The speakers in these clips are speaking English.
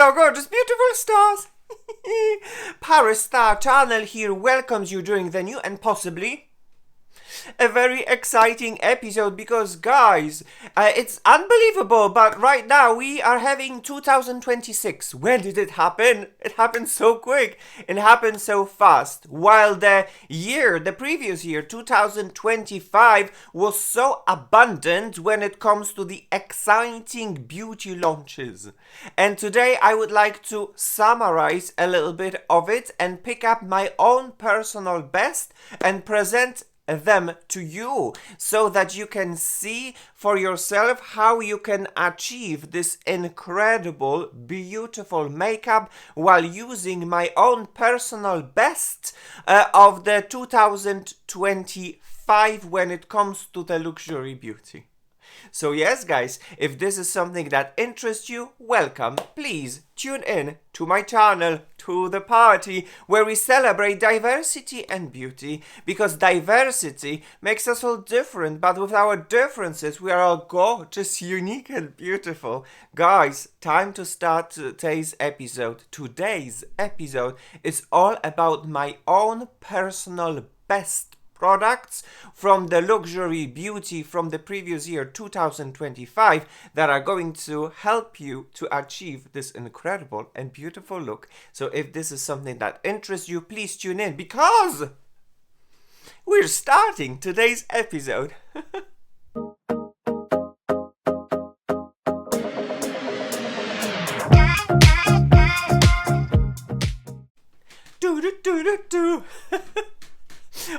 Hello, gorgeous, beautiful stars! ParisStarChannel here welcomes you during the new and possibly a very exciting episode because, guys, it's unbelievable, but right now we are having 2026. When did it happen? It happened so quick. It happened so fast. While the previous year, 2025, was so abundant when it comes to the exciting beauty launches. And today I would like to summarize a little bit of it and pick up my own personal best and present them to you so that you can see for yourself how you can achieve this incredible, beautiful makeup while using my own personal best of the 2025 when it comes to the luxury beauty. So yes, guys, if this is something that interests you, welcome. Please tune in to my channel, to the party, where we celebrate diversity and beauty, because diversity makes us all different, but with our differences, we are all gorgeous, unique, and beautiful. Guys, time to start today's episode. Today's episode is all about my own personal best products from the luxury beauty from the previous year 2025 that are going to help you to achieve this incredible and beautiful look. So if this is something that interests you, please tune in because we're starting today's episode. Do.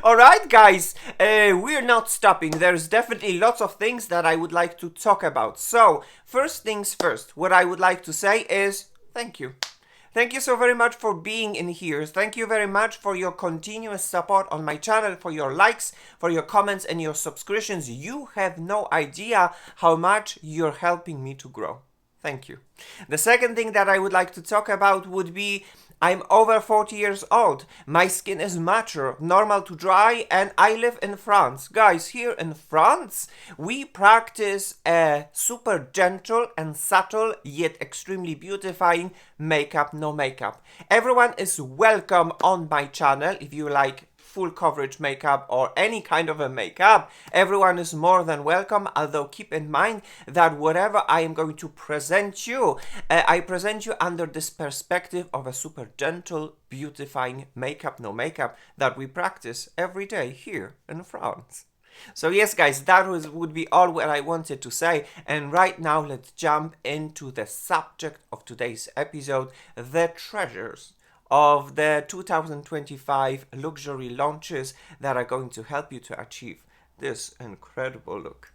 Alright, guys, we're not stopping. There's definitely lots of things that I would like to talk about. So, first things first, what I would like to say is thank you. Thank you so very much for being in here. Thank you very much for your continuous support on my channel, for your likes, for your comments and your subscriptions. You have no idea how much you're helping me to grow. Thank you. The second thing that I would like to talk about would be I'm over 40 years old, my skin is mature, normal to dry, and I live in France. Guys, here in France, we practice a super gentle and subtle, yet extremely beautifying makeup, no makeup. Everyone is welcome on my channel if you like full coverage makeup or any kind of a makeup. Everyone is more than welcome, although keep in mind that whatever I am going to present you, I present you under this perspective of a super gentle, beautifying makeup, no makeup that we practice every day here in France. So yes, guys, that would be all what I wanted to say, and right now let's jump into the subject of today's episode, the treasures of the 2025 luxury launches that are going to help you to achieve this incredible look.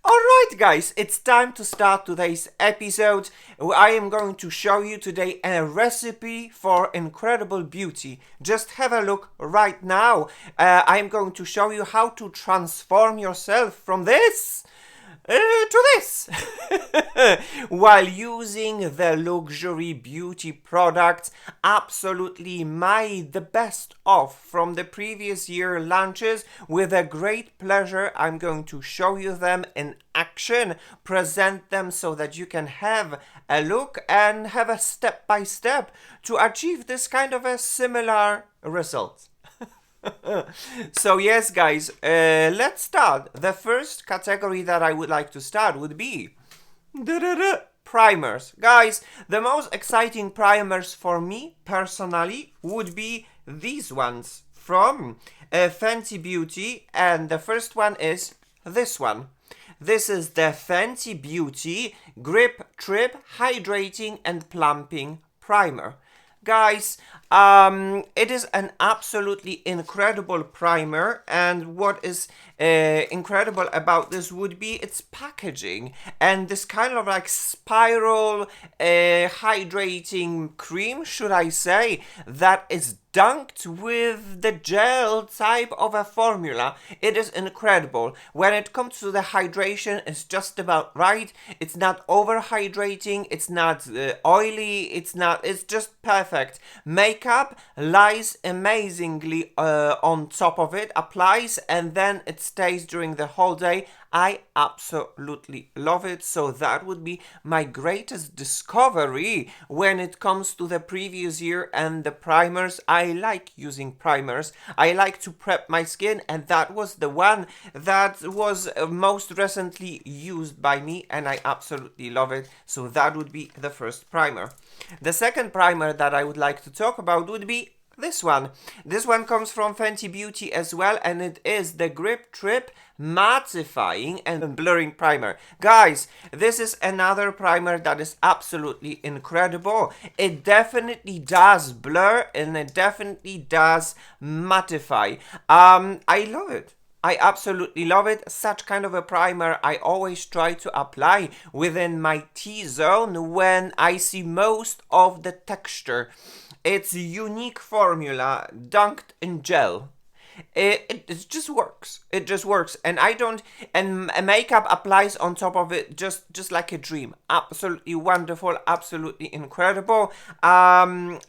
Alright, guys, it's time to start today's episode. I am going to show you today a recipe for incredible beauty. Just have a look right now. I am going to show you how to transform yourself from this to this while using the luxury beauty products absolutely the best of from the previous year launches. With a great pleasure, I'm going to show you them in action, present them so that you can have a look and have a step by step to achieve this kind of a similar result. So yes, guys, let's start. The first category that I would like to start would be primers. Guys, the most exciting primers for me personally would be these ones from Fenty Beauty, and the first one is this one. This is the Fenty Beauty Grip Trip Hydrating and Plumping Primer. Guys, it is an absolutely incredible primer, and what is incredible about this would be its packaging and this kind of like spiral hydrating cream, should I say, that is dunked with the gel type of a formula. It is incredible. When it comes to the hydration, it's just about right. It's not over hydrating, it's not oily, it's just perfect. Makeup lies amazingly on top of it, applies, and then it stays during the whole day. I absolutely love it. So that would be my greatest discovery when it comes to the previous year and the primers. I like using primers. I like to prep my skin, and that was the one that was most recently used by me, and I absolutely love it. So that would be the first primer. The second primer that I would like to talk about would be this one. This one comes from Fenty Beauty as well, and it is the Grip Trip Mattifying and Blurring Primer. Guys, this is another primer that is absolutely incredible. It definitely does blur, and it definitely does mattify. I love it. I absolutely love it. Such kind of a primer I always try to apply within my T-zone when I see most of the texture. It's a unique formula dunked in gel. It just works. It just works, and I don't. And makeup applies on top of it, just like a dream. Absolutely wonderful, absolutely incredible. And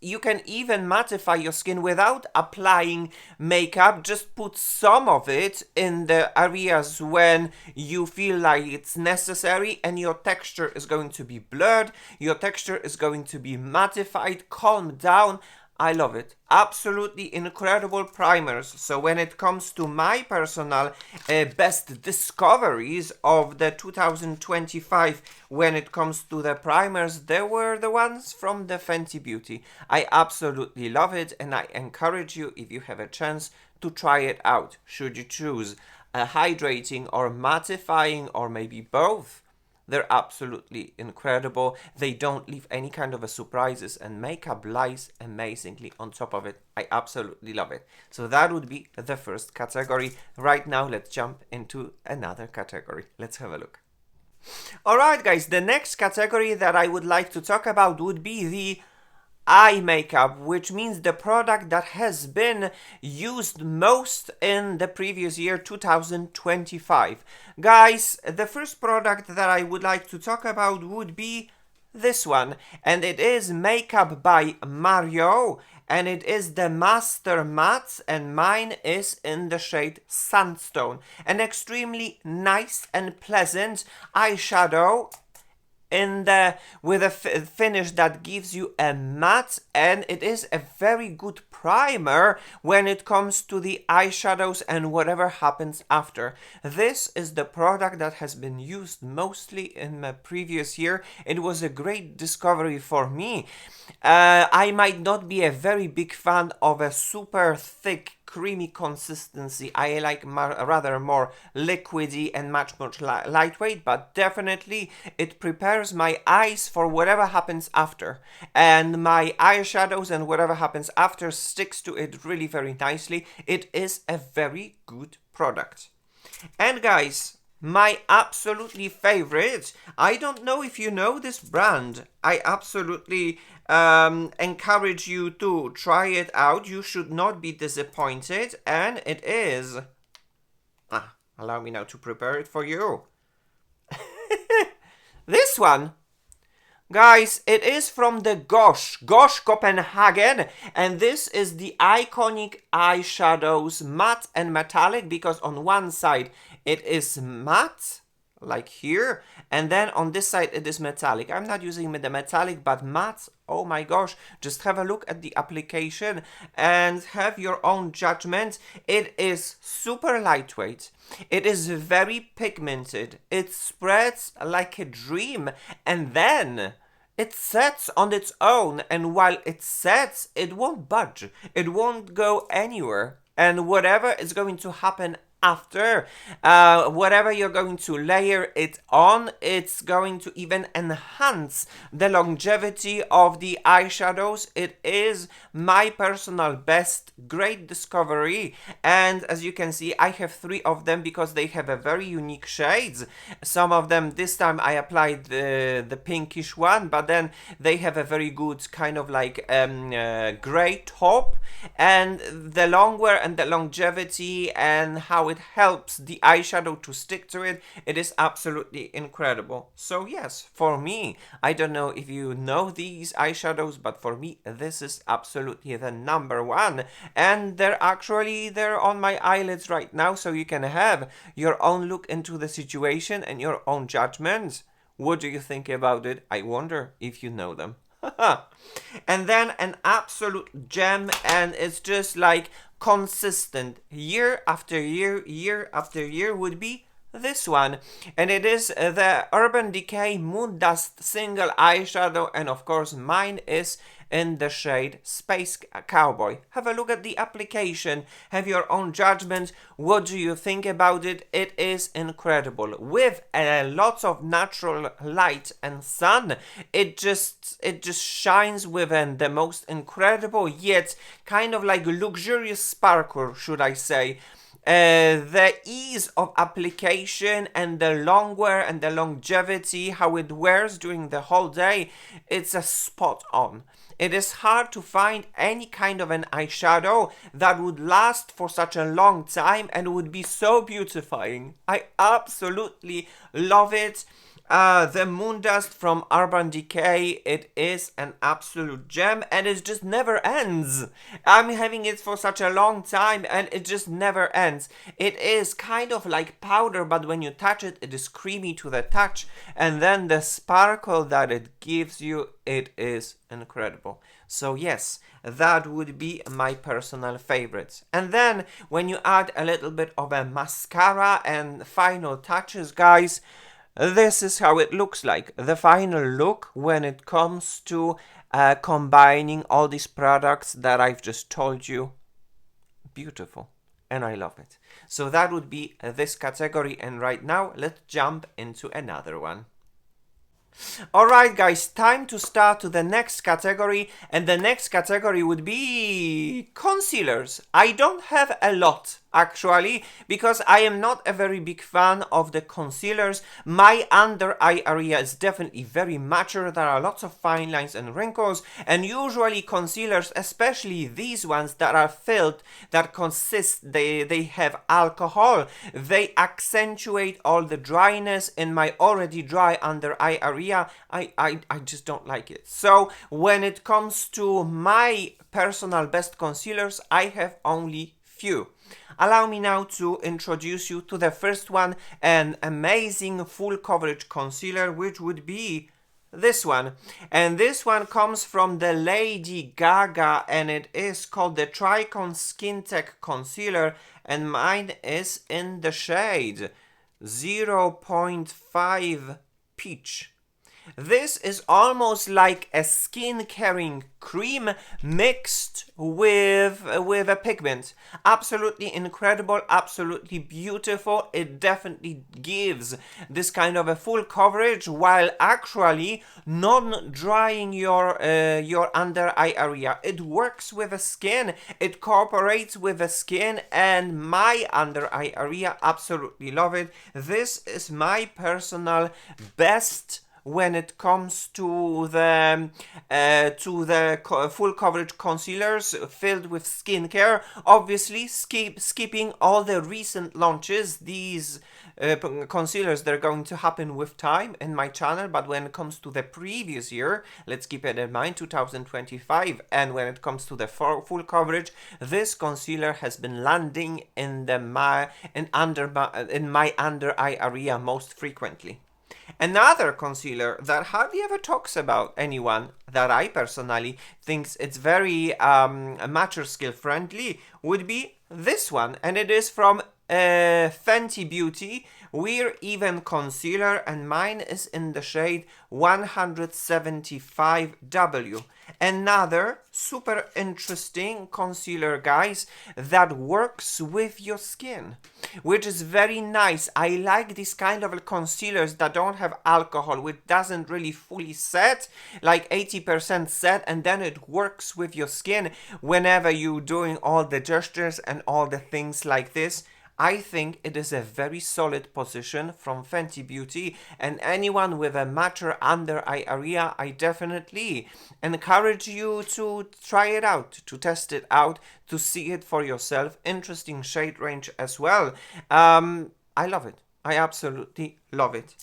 you can even mattify your skin without applying makeup. Just put some of it in the areas when you feel like it's necessary, and your texture is going to be blurred. Your texture is going to be mattified, calmed down. I love it. Absolutely incredible primers. So when it comes to my personal best discoveries of the 2025, when it comes to the primers, they were the ones from the Fenty Beauty. I absolutely love it, and I encourage you, if you have a chance, to try it out. Should you choose a hydrating or mattifying, or maybe both, they're absolutely incredible. They don't leave any kind of a surprises, and makeup lies amazingly on top of it. I absolutely love it. So that would be the first category. Right now, let's jump into another category. Let's have a look. Alright guys, the next category that I would like to talk about would be the eye makeup, which means the product that has been used most in the previous year, 2025. Guys, the first product that I would like to talk about would be this one, and it is Makeup by Mario, and it is the Master Matte, and mine is in the shade Sandstone. An extremely nice and pleasant eyeshadow with a finish that gives you a matte, and it is a very good primer when it comes to the eyeshadows and whatever happens after. This is the product that has been used mostly in my previous year. It was a great discovery for me. I might not be a very big fan of a super thick creamy consistency. I like rather more liquidy and much more lightweight, but definitely it prepares my eyes for whatever happens after, and my eyeshadows and whatever happens after sticks to it really very nicely. It is a very good product. And guys, my absolutely favorite, I don't know if you know this brand, I absolutely encourage you to try it out. You should not be disappointed, and it is, allow me now to prepare it for you. This one, guys, it is from the Gosh Copenhagen, and this is the iconic eyeshadows matte and metallic, because on one side it is matte, like here, and then on this side it is metallic. I'm not using the metallic, but matte, oh my gosh, just have a look at the application and have your own judgment. It is super lightweight, it is very pigmented, it spreads like a dream, and then it sets on its own, and while it sets, it won't budge, it won't go anywhere, and whatever is going to happen after, whatever you're going to layer it on, it's going to even enhance the longevity of the eyeshadows. It is my personal best, great discovery, and as you can see, I have 3 of them because they have a very unique shades. Some of them, this time I applied the pinkish one, but then they have a very good kind of like gray top, and the long wear and the longevity and how it helps the eyeshadow to stick to it. It is absolutely incredible. So yes, for me, I don't know if you know these eyeshadows, but for me, this is absolutely the number one. And they're on my eyelids right now, so you can have your own look into the situation and your own judgment. What do you think about it? I wonder if you know them. And then an absolute gem, and it's just like consistent year after year, year after year, would be this one. And it is the Urban Decay Moon Dust single eyeshadow, and of course mine is in the shade Space Cowboy. Have a look at the application, have your own judgment. What do you think about it? It is incredible. With lots of natural light and sun, it just shines within the most incredible yet kind of like luxurious sparkle, should I say. The ease of application and the long wear and the longevity, how it wears during the whole day, it's a spot on. It is hard to find any kind of an eyeshadow that would last for such a long time and would be so beautifying. I absolutely love it. The Moon Dust from Urban Decay, it is an absolute gem, and it just never ends. I'm having it for such a long time and it just never ends. It is kind of like powder, but when you touch it, it is creamy to the touch, and then the sparkle that it gives you, it is incredible. So yes, that would be my personal favorites. And then when you add a little bit of a mascara and final touches, guys, this is how it looks like. The final look when it comes to combining all these products that I've just told you. Beautiful. And I love it. So that would be this category. And right now, let's jump into another one. Alright guys, time to start to the next category, and the next category would be concealers. I don't have a lot actually, because I am not a very big fan of the concealers. My under eye area is definitely very mature. There are lots of fine lines and wrinkles, and usually concealers, especially these ones that are filled, that consist, they have alcohol, they accentuate all the dryness in my already dry under eye area. I just don't like it. So when it comes to my personal best concealers, I have only few. Allow me now to introduce you to the first one, an amazing full coverage concealer, which would be this one. And this one comes from the Lady Gaga, and it is called the Tricon Skin Tech Concealer, and mine is in the shade 0.5 Peach. This is almost like a skin caring cream mixed with a pigment. Absolutely incredible, absolutely beautiful. It definitely gives this kind of a full coverage while actually non-drying your under eye area. It works with the skin, it cooperates with the skin, and my under eye area, absolutely love it. This is my personal best when it comes to the full coverage concealers filled with skincare. Obviously skipping all the recent launches. These concealers, they're going to happen with time in my channel, but when it comes to the previous year, let's keep it in mind, 2025, and when it comes to the full coverage, this concealer has been landing in my under eye area most frequently. Another concealer that hardly ever talks about anyone, that I personally thinks it's very mature skill friendly, would be this one, and it is from Fenty Beauty Wear Even Concealer, and mine is in the shade 175W. Another super interesting concealer, guys, that works with your skin, which is very nice. I like this kind of concealers that don't have alcohol, which doesn't really fully set, like 80% set, and then it works with your skin whenever you're doing all the gestures and all the things like this. I think it is a very solid position from Fenty Beauty, and anyone with a mature under eye area, I definitely encourage you to try it out, to test it out, to see it for yourself. Interesting shade range as well. I love it. I absolutely love it.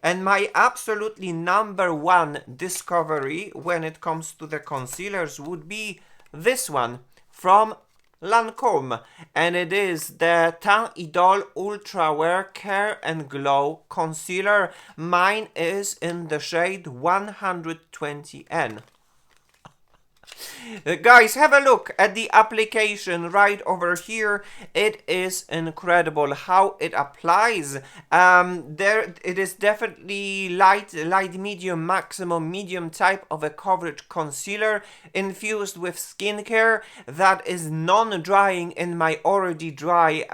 And my absolutely number one discovery when it comes to the concealers would be this one from Lancome, and it is the Teint Idole Ultra Wear Care and Glow Concealer. Mine is in the shade 120N. Guys, have a look at the application right over here. It is incredible how it applies. It is definitely light, medium, maximum, medium type of a coverage concealer infused with skincare that is non-drying in my already dry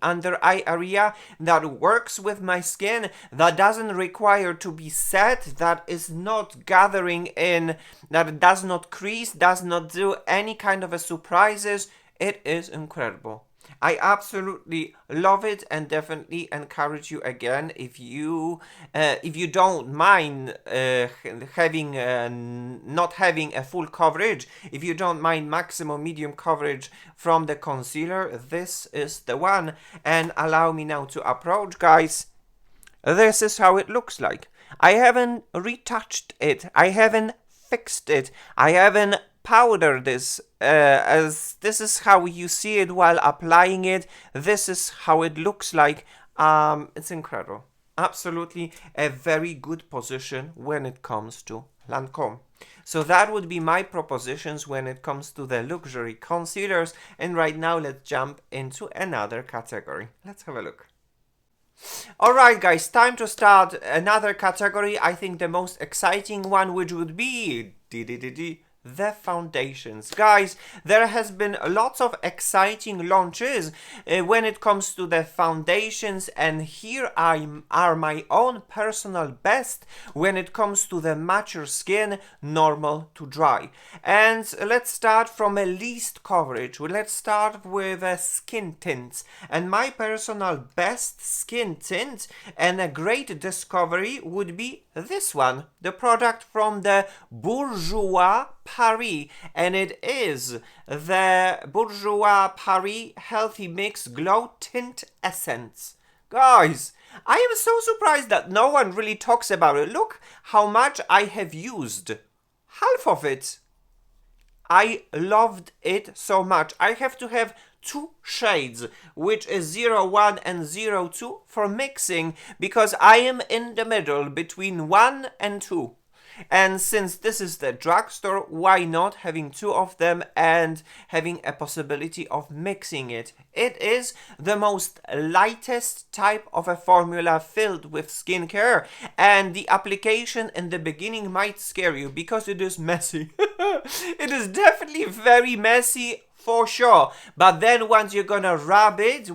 under eye area, that works with my skin, that doesn't require to be set, that is not gathering in, that does not crease, does not do any kind of a surprises. It is incredible. I absolutely love it, and definitely encourage you again, if you don't mind having not having a full coverage, if you don't mind maximum medium coverage from the concealer, this is the one. And allow me now to approach, guys. This is how it looks like. I haven't retouched it, I haven't fixed it, I haven't powder this, as this is how you see it while applying it. This is how it looks like. It's incredible. Absolutely a very good position when it comes to Lancome. So that would be my propositions when it comes to the luxury concealers. And right now let's jump into another category. Let's have a look. Alright guys, time to start another category. I think the most exciting one, which would be the foundations. Guys, there has been lots of exciting launches when it comes to the foundations, and here are my own personal best when it comes to the mature skin, normal to dry. And let's start from a least coverage. Let's start with skin tints, and my personal best skin tint and a great discovery would be this one, the product from the Bourjois Paris, and it is the Bourjois Paris Healthy Mix Glow Tint Essence. Guys, I am so surprised that no one really talks about it. Look how much I have used. Half of it. I loved it so much. I have to have two shades, which is 01 and 02 for mixing, because I am in the middle between 1 and 2. And since this is the drugstore, why not having two of them and having a possibility of mixing it? It is the most lightest type of a formula filled with skincare, and the application in the beginning might scare you because it is messy. It is definitely very messy, for sure, but then once you're gonna rub it,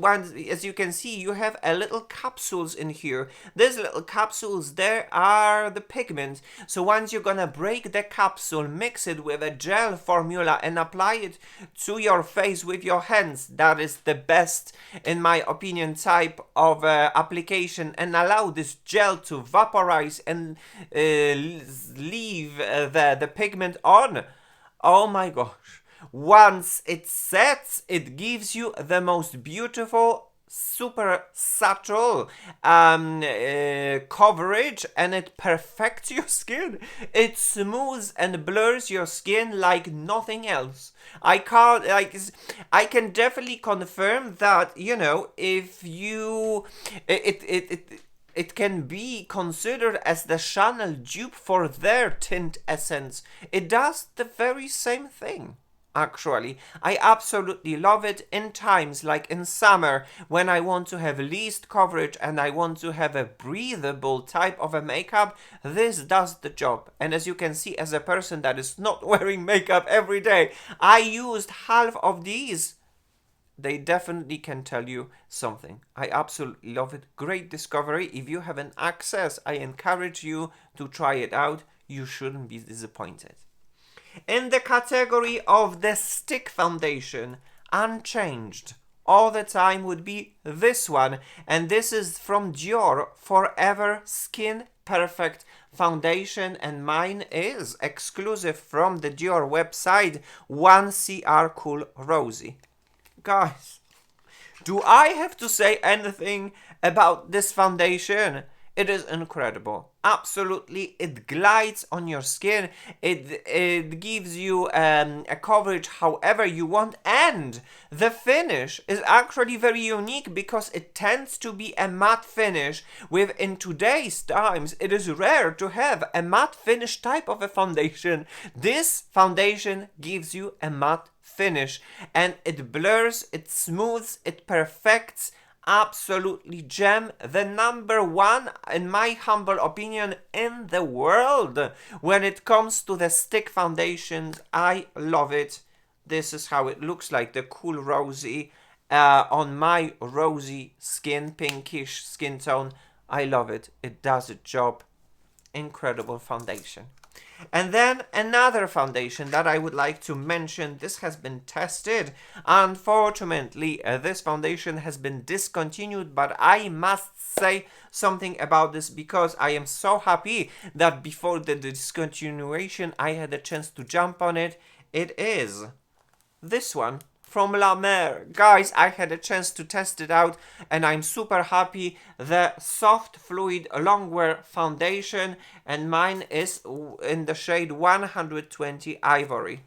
as you can see, you have a little capsules in here. These little capsules, there are the pigment. So once you're gonna break the capsule, mix it with a gel formula and apply it to your face with your hands. That is the best, in my opinion, type of application, and allow this gel to vaporize and leave the pigment on. Oh my gosh. Once it sets, it gives you the most beautiful, super subtle coverage, and it perfects your skin. It smooths and blurs your skin like nothing else. I can definitely confirm that, you know, if you it can be considered as the Chanel dupe for their tint essence. It does the very same thing. Actually, I absolutely love it in times like in summer, when I want to have least coverage and I want to have a breathable type of a makeup. This does the job. And as you can see, as a person that is not wearing makeup every day, I used half of these. They definitely can tell you something. I absolutely love it. Great discovery. If you have an access, I encourage you to try it out. You shouldn't be disappointed. In the category of the stick foundation, unchanged, all the time would be this one. And this is from Dior Forever Skin Perfect Foundation, and mine is exclusive from the Dior website, 1CR Cool Rosy. Guys, do I have to say anything about this foundation? It is incredible. Absolutely, it glides on your skin. It gives you a coverage however you want, and the finish is actually very unique because it tends to be a matte finish. In today's times, it is rare to have a matte finish type of a foundation. This foundation gives you a matte finish, and it blurs, it smooths, it perfects. Absolutely gem, the number one, in my humble opinion, in the world when it comes to the stick foundations. I love it. This is how it looks like, the Cool Rosy on my rosy skin, pinkish skin tone. I love it. It does its job. Incredible foundation. And then another foundation that I would like to mention. This has been tested. Unfortunately, this foundation has been discontinued, but I must say something about this because I am so happy that before the discontinuation I had a chance to jump on it. It is this one from La Mer. Guys, I had a chance to test it out and I'm super happy. The Soft Fluid Longwear Foundation, and mine is in the shade 120 Ivory.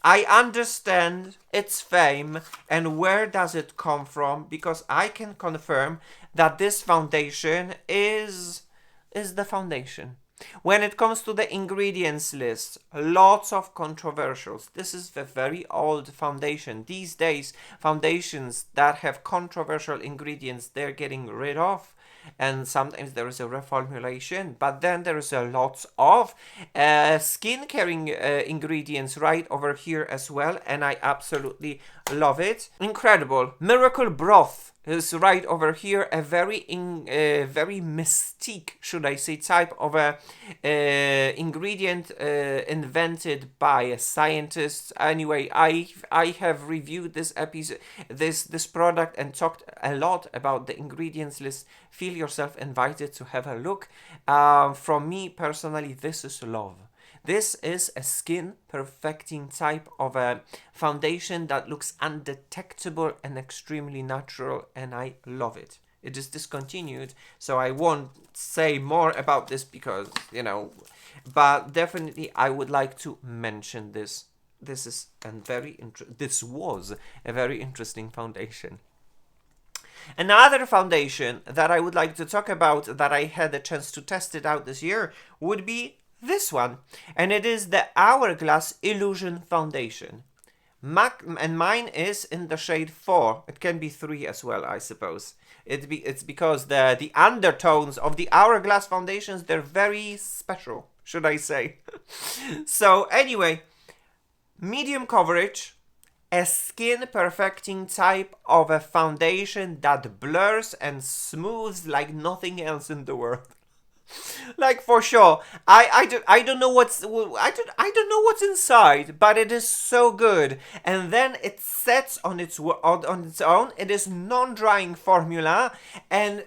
I understand its fame and where does it come from, because I can confirm that this foundation is the foundation. When it comes to the ingredients list, lots of controversials. This is the very old foundation. These days, foundations that have controversial ingredients, they're getting rid of. And sometimes there is a reformulation, but then there is a lot of skin caring ingredients right over here as well, and I absolutely love it. Incredible. Miracle Broth is right over here, a very mystique, should I say, type of a ingredient invented by scientists. Anyway, I have reviewed this episode, this product, and talked a lot about the ingredients list. Feel yourself invited to have a look. From me personally, this is love. This is a skin perfecting type of a foundation that looks undetectable and extremely natural, and I love it. It is discontinued, so I won't say more about this because, you know, but definitely I would like to mention this. This was a very interesting foundation. Another foundation that I would like to talk about, that I had a chance to test it out this year, would be this one, and it is the Hourglass Illusion Foundation. And mine is in the shade 4. It can be 3 as well, I suppose. It's because the undertones of the Hourglass foundations, they're very special, should I say. So anyway, medium coverage, a skin perfecting type of a foundation that blurs and smooths like nothing else in the world. Like, for sure, I don't know what's inside, but it is so good. And then it sets on its own. It is non-drying formula, and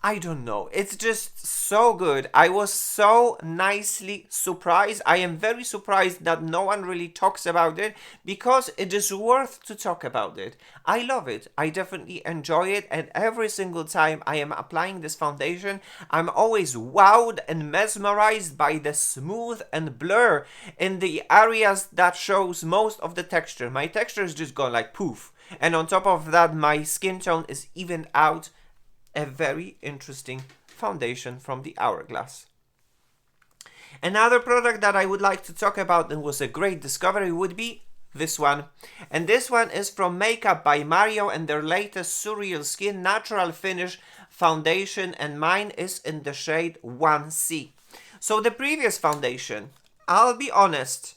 I don't know. It's just so good. I was so nicely surprised. I am very surprised that no one really talks about it, because it is worth to talk about it. I love it. I definitely enjoy it. And every single time I am applying this foundation, I'm always wowed and mesmerized by the smooth and blur in the areas that shows most of the texture. My texture is just gone like poof. And on top of that, my skin tone is evened out. A very interesting foundation from the Hourglass. Another product that I would like to talk about and was a great discovery would be this one. And this one is from Makeup by Mario and their latest Surreal Skin Natural Finish Foundation, and mine is in the shade 1C. So the previous foundation, I'll be honest,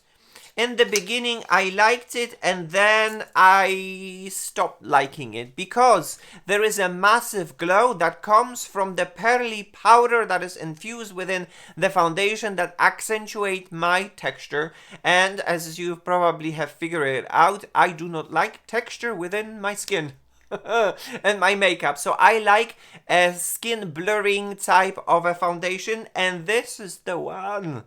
In the beginning, I liked it, and then I stopped liking it because there is a massive glow that comes from the pearly powder that is infused within the foundation that accentuate my texture. And as you probably have figured it out, I do not like texture within my skin. And my makeup. So I like a skin blurring type of a foundation, and this is the one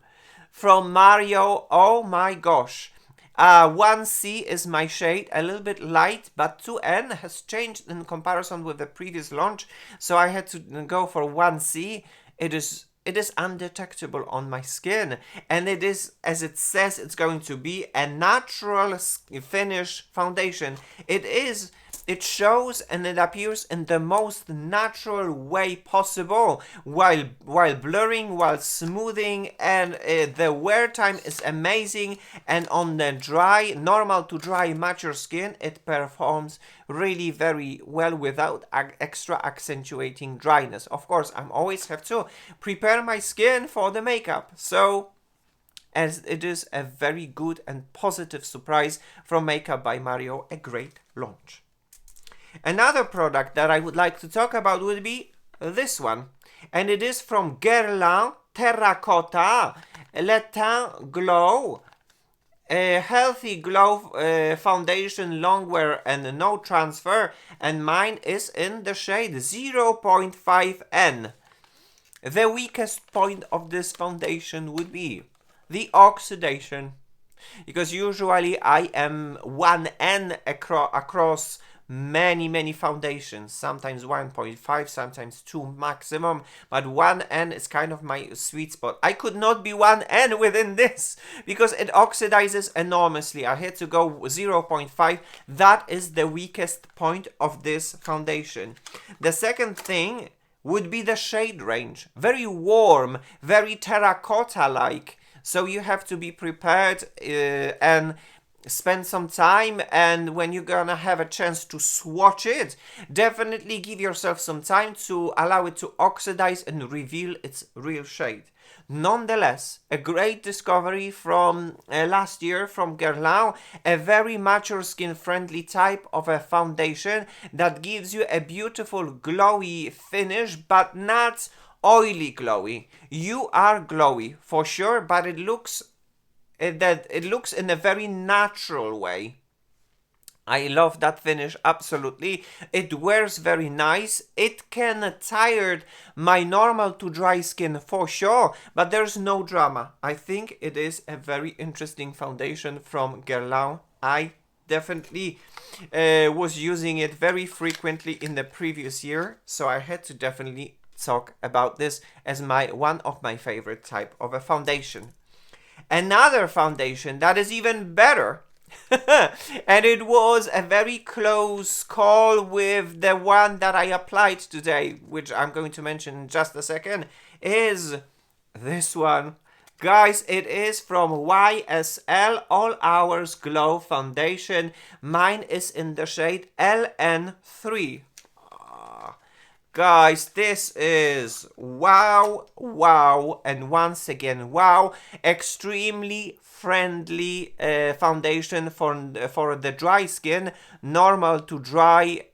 from Mario. Oh my gosh. 1C is my shade, a little bit light, but 2N has changed in comparison with the previous launch, so I had to go for 1C. It is undetectable on my skin, and it is, as it says, it's going to be a natural finish foundation. It shows and it appears in the most natural way possible, while blurring, while smoothing, and the wear time is amazing. And on the dry, normal to dry mature skin, it performs really very well without extra accentuating dryness. Of course, I always have to prepare my skin for the makeup, so as it is a very good and positive surprise from Makeup by Mario, a great launch. Another product that I would like to talk about would be this one, and it is from Guerlain Terracotta Le Teint Glow, a healthy glow foundation, long wear and no transfer, and mine is in the shade 0.5N. The weakest point of this foundation would be the oxidation, because usually I am 1N across many foundations, sometimes 1.5, sometimes 2 maximum, but 1N is kind of my sweet spot. I could not be 1N within this because it oxidizes enormously. I had to go 0.5. That is the weakest point of this foundation. The second thing would be the shade range. Very warm, very terracotta-like. So you have to be prepared and spend some time, and when you're gonna have a chance to swatch it, definitely give yourself some time to allow it to oxidize and reveal its real shade. Nonetheless, a great discovery from last year from Guerlain, a very mature skin friendly type of a foundation that gives you a beautiful glowy finish, but not oily glowy. You are glowy for sure, but it looks in a very natural way. I love that finish, absolutely. It wears very nice. It can tire my normal to dry skin for sure, but there's no drama. I think it is a very interesting foundation from Guerlain. I definitely was using it very frequently in the previous year, so I had to definitely talk about this as one of my favorite type of a foundation. Another foundation that is even better, and it was a very close call with the one that I applied today, which I'm going to mention in just a second, is this one. Guys, it is from YSL All Hours Glow Foundation. Mine is in the shade LN3. Guys, this is wow, and once again, wow. Extremely friendly foundation for the dry skin, normal to dry.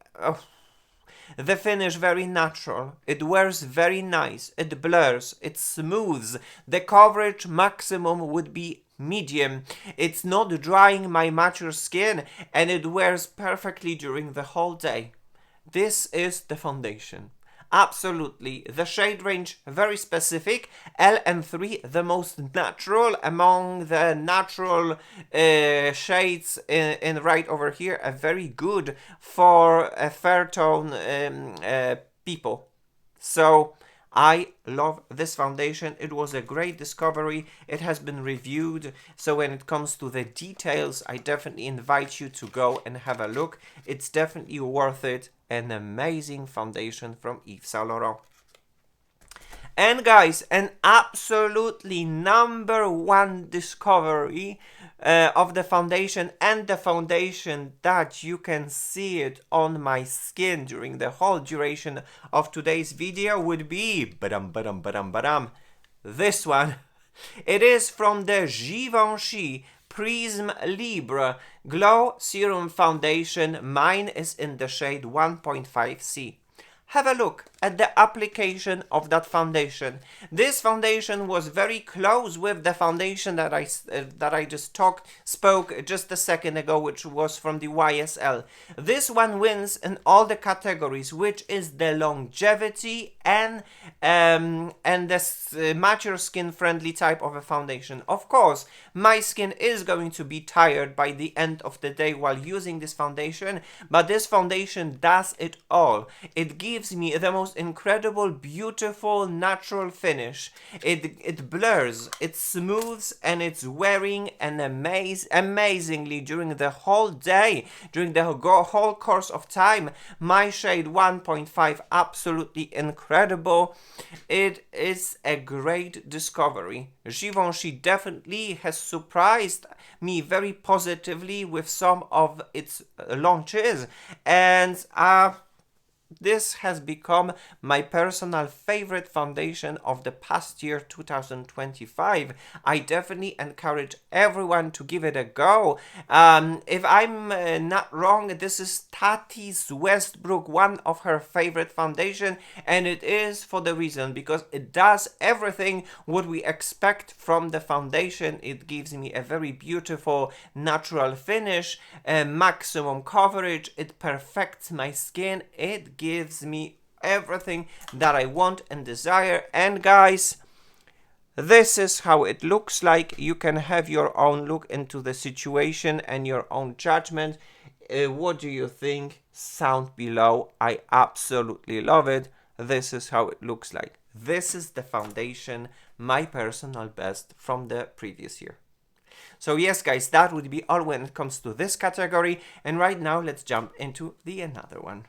The finish very natural. It wears very nice. It blurs. It smooths. The coverage maximum would be medium. It's not drying my mature skin, and it wears perfectly during the whole day. This is the foundation. Absolutely. The shade range very specific. LN3, the most natural among the natural shades in right over here. Very good for a fair tone people. So I love this foundation. It was a great discovery. It has been reviewed. So when it comes to the details, I definitely invite you to go and have a look. It's definitely worth it. An amazing foundation from Yves Saint Laurent. And guys, an absolutely #1 discovery of the foundation, and the foundation that you can see it on my skin during the whole duration of today's video would be this one. It is from the Givenchy Prism Libre Glow Serum Foundation. Mine is in the shade 1.5C. Have a look at the application of that foundation. This foundation was very close with the foundation that I just spoke just a second ago, which was from the YSL. This one wins in all the categories, which is the longevity and this mature skin friendly type of a foundation. Of course, my skin is going to be tired by the end of the day while using this foundation, but this foundation does it all. It gives me the most incredible, beautiful, natural finish. It blurs, it smooths, and it's wearing an amazingly during the whole day, during the whole course of time. My shade 1.5, absolutely incredible. It is a great discovery. Givenchy definitely has surprised me very positively with some of its launches, and this has become my personal favorite foundation of the past year 2025. I definitely encourage everyone to give it a go. If I'm not wrong, this is Tati's Westbrook, one of her favorite foundation, and it is for the reason because it does everything what we expect from the foundation. It gives me a very beautiful natural finish, maximum coverage, it perfects my skin, it gives me everything that I want and desire. And guys, this is how it looks like. You can have your own look into the situation and your own judgment. What do you think? Sound below. I absolutely love it. This is how it looks like. This is the foundation, my personal best from the previous year. So yes guys, that would be all when it comes to this category, and right now let's jump into the another one.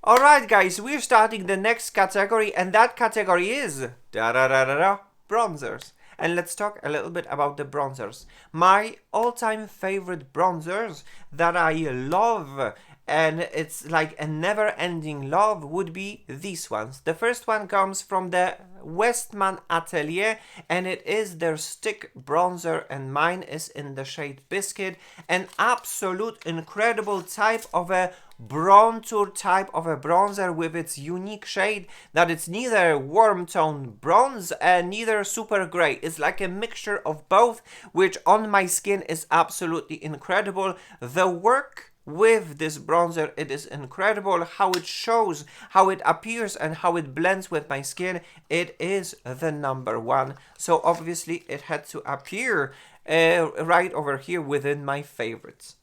Alright guys, we're starting the next category, and that category is bronzers. And let's talk a little bit about the bronzers. My all-time favorite bronzers that I love, and it's like a never-ending love, would be these ones. The first one comes from the Westman Atelier, and it is their stick bronzer, and mine is in the shade Biscuit. An absolute incredible type of a bronzer type of a bronzer with its unique shade that it's neither warm tone bronze and neither super gray. It's like a mixture of both, which on my skin is absolutely incredible. The work with this bronzer, it is incredible how it shows, how it appears, and how it blends with my skin. It is the number one, so obviously it had to appear right over here within my favorites.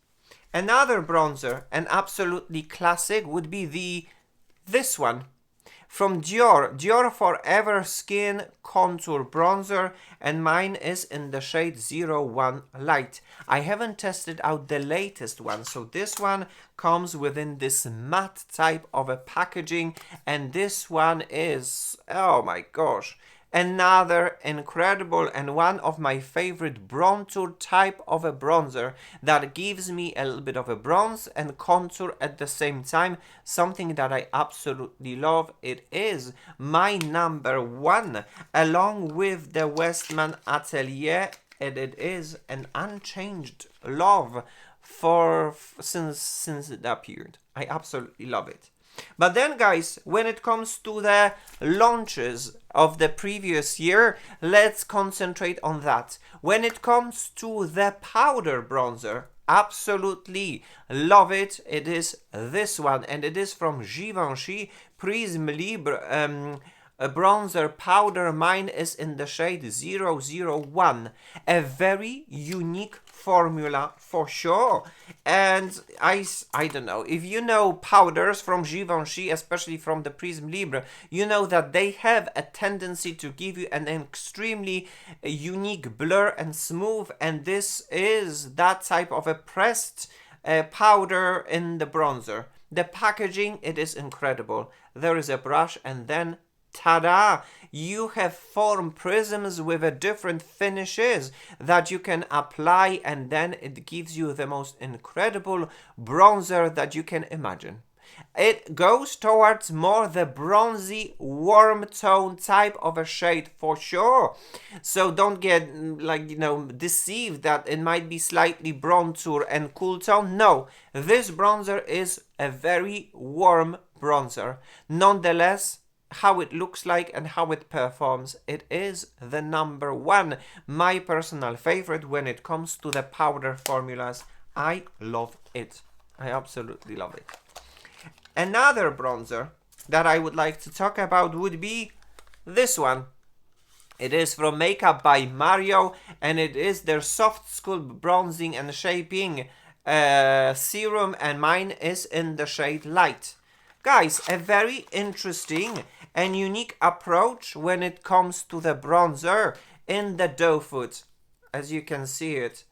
Another bronzer, an absolutely classic, would be this one from Dior Forever Skin Contour Bronzer, and mine is in the shade 01 Light. I haven't tested out the latest one, so this one comes within this matte type of a packaging, and this one is, oh my gosh, another incredible and one of my favorite bronzer type of a bronzer that gives me a little bit of a bronze and contour at the same time, something that I absolutely love. It is my number one along with the Westman Atelier, and it is an unchanged love since it appeared. I absolutely love it. But then guys, when it comes to the launches of the previous year, let's concentrate on that. When it comes to the powder bronzer, absolutely love it. It is this one, and it is from Givenchy Prism Libre a bronzer powder. Mine is in the shade 001. A very unique formula for sure. And I don't know, if you know powders from Givenchy, especially from the Prism Libre, you know that they have a tendency to give you an extremely unique blur and smooth, and this is that type of a pressed powder in the bronzer. The packaging, it is incredible. There is a brush, and then ta-da! You have foam prisms with a different finishes that you can apply, and then it gives you the most incredible bronzer that you can imagine. It goes towards more the bronzy, warm tone type of a shade for sure. So don't get deceived that it might be slightly bronzer and cool tone. No, this bronzer is a very warm bronzer. Nonetheless, how it looks like and how it performs, it is the number one, my personal favorite when it comes to the powder formulas. I love it. I absolutely love it. Another bronzer that I would like to talk about would be this one. It is from Makeup by Mario, and it is their Soft Sculpt Bronzing and Shaping Serum, and mine is in the shade Light. Guys, a very interesting and unique approach when it comes to the bronzer in the doe foot. As you can see it,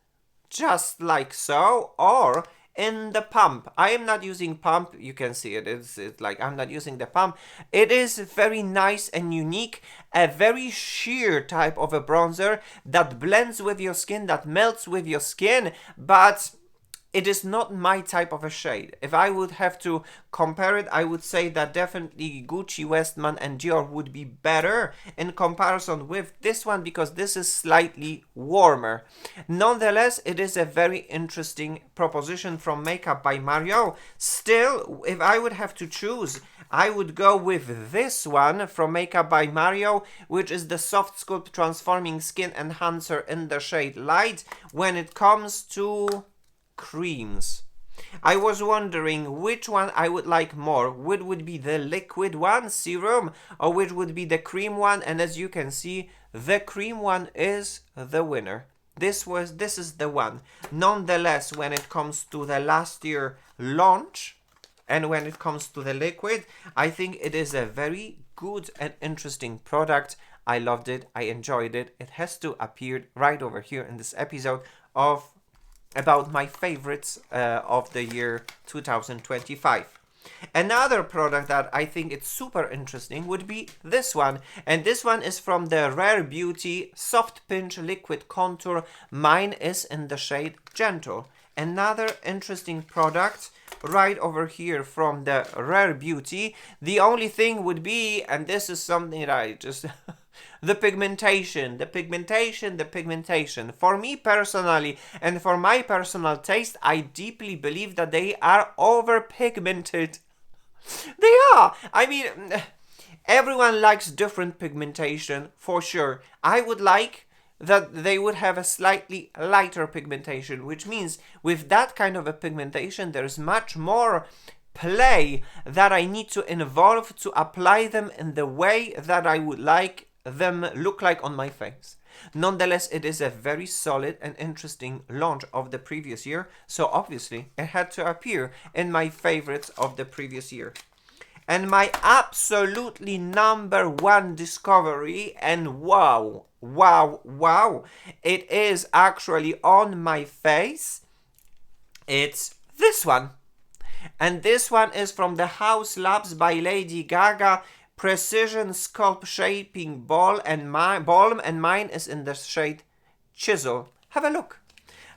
just like so, or in the pump. I am not using pump, you can see it, it's like I'm not using the pump. It is very nice and unique, a very sheer type of a bronzer that blends with your skin, that melts with your skin, but it is not my type of a shade. If I would have to compare it, I would say that definitely Gucci, Westman and Dior would be better in comparison with this one because this is slightly warmer. Nonetheless, it is a very interesting proposition from Makeup by Mario. Still, if I would have to choose, I would go with this one from Makeup by Mario, which is the Soft Sculpt Transforming Skin Enhancer in the shade Light when it comes to creams. I was wondering which one I would like more. Which would be the liquid one, serum, or which would be the cream one? And as you can see, the cream one is the winner. This is the one. Nonetheless, when it comes to the last year launch and when it comes to the liquid, I think it is a very good and interesting product. I loved it. I enjoyed it. It has to appear right over here in this episode of about my favorites of the year 2025. Another product that I think it's super interesting would be this one. And this one is from the Rare Beauty Soft Pinch Liquid Contour. Mine is in the shade Gentle. Another interesting product right over here from the Rare Beauty. The only thing would be, and this is something that I just... the pigmentation. For me personally, and for my personal taste, I deeply believe that they are over-pigmented. They are! I mean, everyone likes different pigmentation, for sure. I would like that they would have a slightly lighter pigmentation, which means with that kind of a pigmentation, there's much more play that I need to involve to apply them in the way that I would like them look like on my face. Nonetheless, it is a very solid and interesting launch of the previous year, so obviously it had to appear in my favorites of the previous year. And my absolutely number one discovery, and wow, it is actually on my face, it's this one. And this one is from the House Labs by Lady Gaga Precision Sculpt Shaping Balm, and mine is in the shade Chisel. Have a look.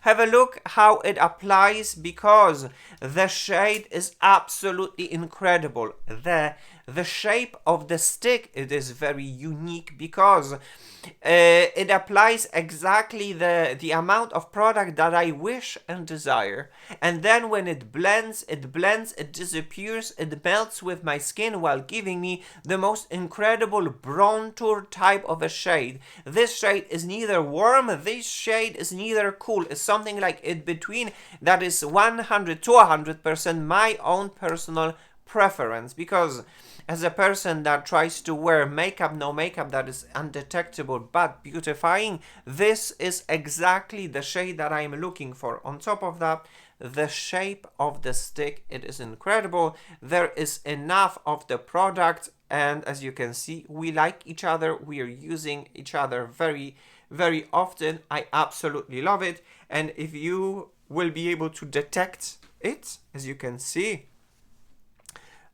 Have a look how it applies, because the shade is absolutely incredible. The shape of the stick, it is very unique because it applies exactly the amount of product that I wish and desire. And then when it blends, it disappears, it melts with my skin while giving me the most incredible bronzer type of a shade. This shade is neither warm, this shade is neither cool. It's something like in between that is 100 to 100% my own personal preference, because as a person that tries to wear makeup, no makeup that is undetectable but beautifying, this is exactly the shade that I am looking for. On top of that, the shape of the stick, it is incredible. There is enough of the product, and as you can see, we like each other. We are using each other very, very often. I absolutely love it. And if you will be able to detect it, as you can see,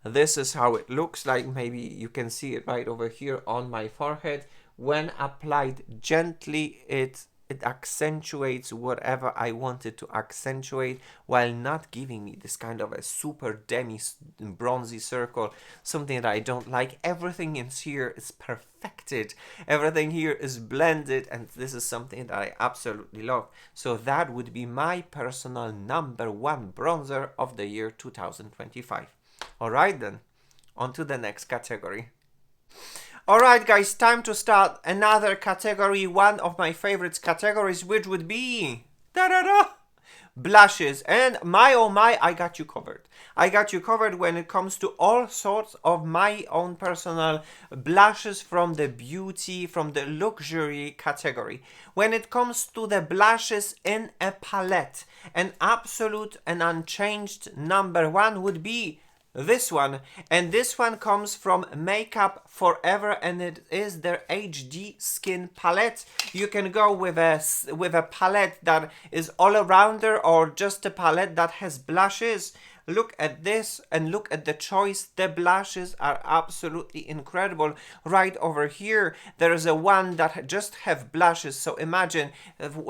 this is how it looks like. Maybe you can see it right over here on my forehead. When applied gently, it it accentuates whatever I wanted to accentuate while not giving me this kind of a super demi bronzy circle, something that I don't like. Everything in here is perfected. Everything here is blended, and this is something that I absolutely love. So that would be my personal number one bronzer of the year 2025. Alright then, on to the next category. Alright guys, time to start another category, one of my favorite categories, which would be blushes. And my oh my, I got you covered. I got you covered when it comes to all sorts of my own personal blushes from the beauty, from the luxury category. When it comes to the blushes in a palette, an absolute and unchanged number one would be this one, and this one comes from Makeup Forever, and it is their HD Skin Palette. You can go with a palette that is all-arounder or just a palette that has blushes. Look at this and look at the choice. The blushes are absolutely incredible. Right over here, there is a one that just have blushes. So imagine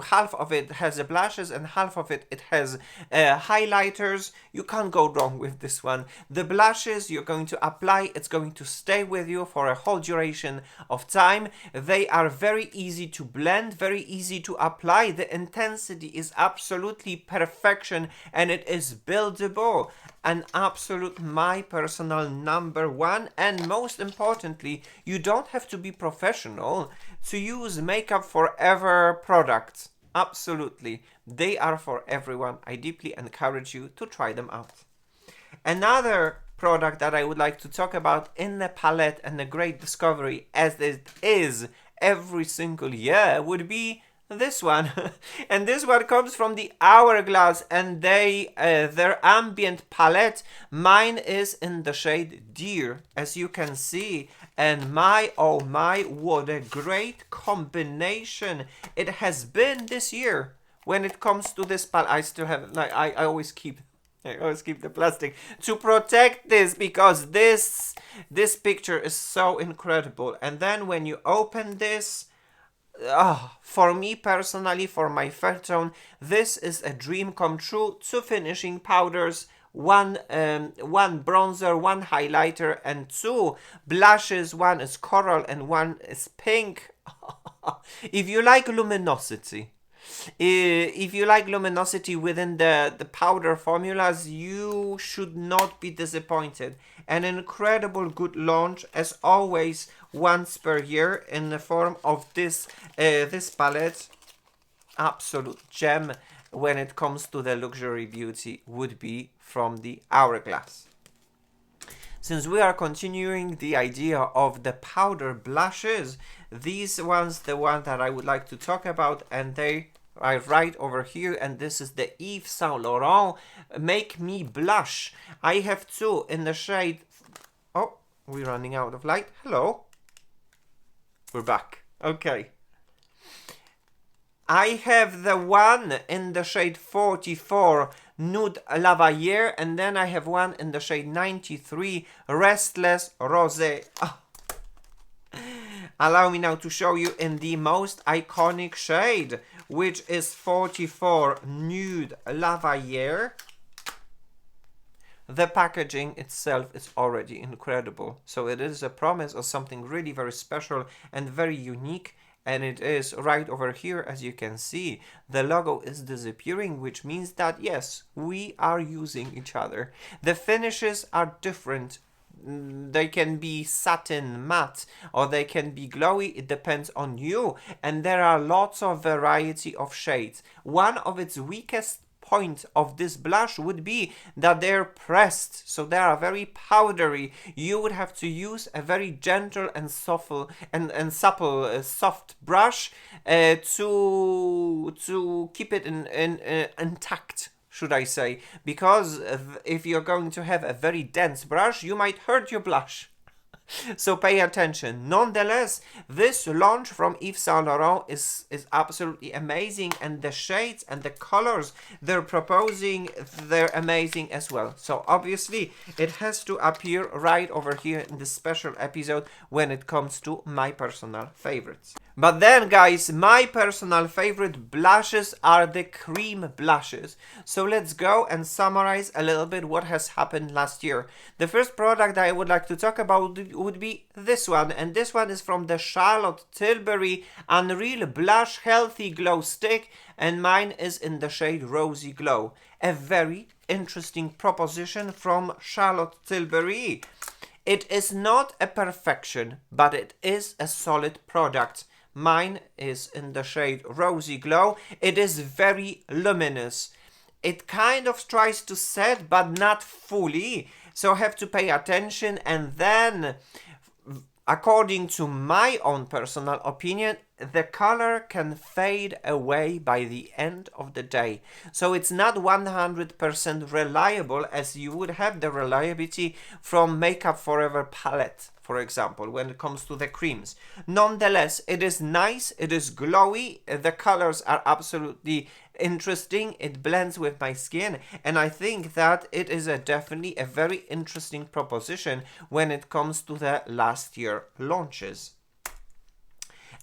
half of it has blushes and half of it has highlighters. You can't go wrong with this one. The blushes you're going to apply, it's going to stay with you for a whole duration of time. They are very easy to blend, very easy to apply. The intensity is absolutely perfection, and it is buildable. An absolute my personal number one, and most importantly, you don't have to be professional to use Makeup Forever products. Absolutely, they are for everyone. I deeply encourage you to try them out. Another product that I would like to talk about in the palette, and a great discovery as it is every single year, would be this one. And this one comes from the Hourglass, and their ambient palette. Mine is in the shade Deer, as you can see, and my oh my, what a great combination it has been this year. When it comes to this palette, I still have, like, I always keep the plastic to protect this, because this picture is so incredible. And then when you open this, for me personally, for my fair tone, this is a dream come true. Two finishing powders, one bronzer, one highlighter, and two blushes. One is coral and one is pink. If you like luminosity, within the powder formulas, you should not be disappointed. An incredible good launch, as always, once per year in the form of this palette. Absolute gem when it comes to the luxury beauty would be from the Hourglass. Since we are continuing the idea of the powder blushes, these ones, the one that I would like to talk about, and they are right over here, and this is the Yves Saint Laurent Make Me Blush. I have two in the shade. Oh, we're running out of light. Hello. We're back. Okay. I have the one in the shade 44, Nude Lavalier, and then I have one in the shade 93, Restless Rosé. Oh. Allow me now to show you in the most iconic shade, which is 44, Nude Lavalier. The packaging itself is already incredible. So it is a promise of something really very special and very unique. And it is right over here, as you can see. The logo is disappearing, which means that yes, we are using each other. The finishes are different. They can be satin matte or they can be glowy. It depends on you. And there are lots of variety of shades. One of its weakest point of this blush would be that they're pressed, so they are very powdery. You would have to use a very gentle and supple soft brush to keep it intact, should I say, because if you're going to have a very dense brush, you might hurt your blush. So pay attention. Nonetheless, this launch from Yves Saint Laurent is absolutely amazing, and the shades and the colors they're proposing, they're amazing as well. So obviously it has to appear right over here in this special episode when it comes to my personal favorites. But then, guys, my personal favorite blushes are the cream blushes. So let's go and summarize a little bit what has happened last year. The first product I would like to talk about would be this one. And this one is from the Charlotte Tilbury Unreal Blush Healthy Glow Stick. And mine is in the shade Rosy Glow. A very interesting proposition from Charlotte Tilbury. It is not a perfection, but it is a solid product. Mine is in the shade Rosy Glow. It is very luminous. It kind of tries to set, but not fully. So have to pay attention. And then, according to my own personal opinion, the color can fade away by the end of the day. So it's not 100% reliable as you would have the reliability from Makeup Forever palette, for example, when it comes to the creams. Nonetheless, it is nice, it is glowy, the colors are absolutely interesting, it blends with my skin, and I think that it is definitely a very interesting proposition when it comes to the last year launches.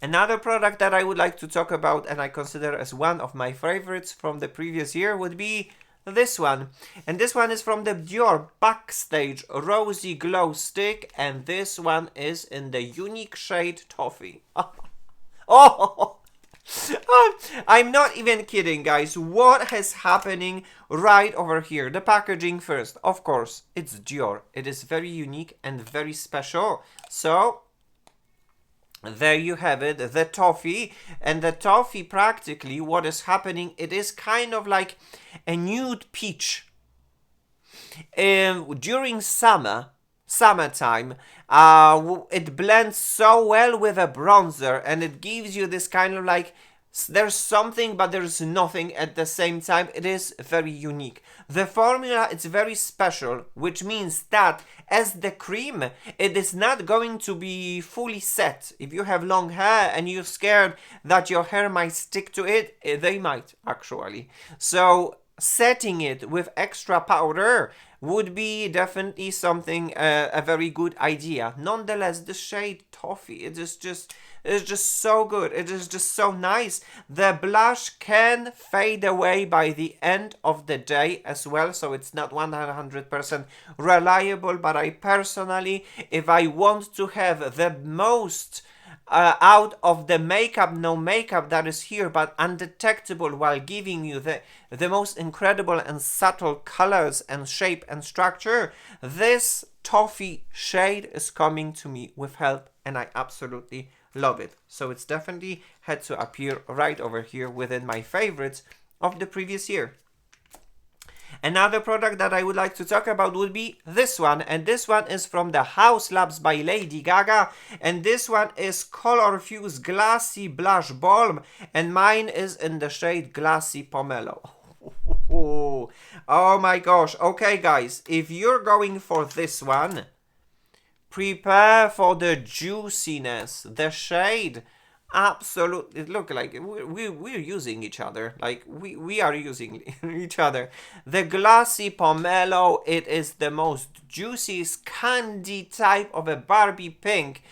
Another product that I would like to talk about and I consider as one of my favorites from the previous year would be this one. And this one is from the Dior Backstage Rosy Glow Stick, and this one is in the unique shade Toffee. Oh! I'm not even kidding, guys. What is happening right over here? The packaging first. Of course, it's Dior. It is very unique and very special. So there you have it, the toffee. And the toffee, practically what is happening, it is kind of like a nude peach. During summertime, it blends so well with a bronzer, and it gives you this kind of like, there's something but there's nothing at the same time. It is very unique. The formula is very special, which means that as the cream, it is not going to be fully set. If you have long hair and you're scared that your hair might stick to it, they might actually. So setting it with extra powder would be definitely something, a very good idea. Nonetheless, the shade Toffee, it's just so good. It is just so nice. The blush can fade away by the end of the day as well, so it's not 100% reliable, but I personally, if I want to have the most out of the makeup, no makeup that is here, but undetectable while giving you the most incredible and subtle colors and shape and structure, this Toffee shade is coming to me with help, and I absolutely love it. So it's definitely had to appear right over here within my favorites of the previous year. Another product that I would like to talk about would be this one, and this one is from the House Labs by Lady Gaga, and this one is Color Fuse Glassy Blush Balm, and mine is in the shade Glassy Pomelo. Oh my gosh. Okay, guys, if you're going for this one, prepare for the juiciness. The shade absolutely, look, like we're using each other, like we are using each other. The Glassy Pomelo, it is the most juiciest candy type of a Barbie pink.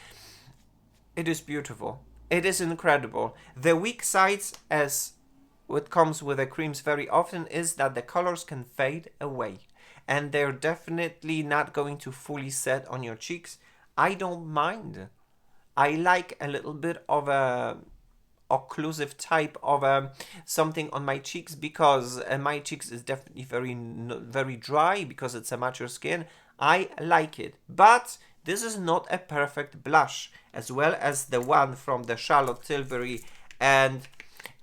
It is beautiful, it is incredible. The weak sides, as what comes with the creams very often, is that the colors can fade away, and they're definitely not going to fully set on your cheeks. I don't mind. I like a little bit of a occlusive type of something on my cheeks, because my cheeks is definitely very dry because it's a mature skin. I like it, but this is not a perfect blush, as well as the one from the Charlotte Tilbury and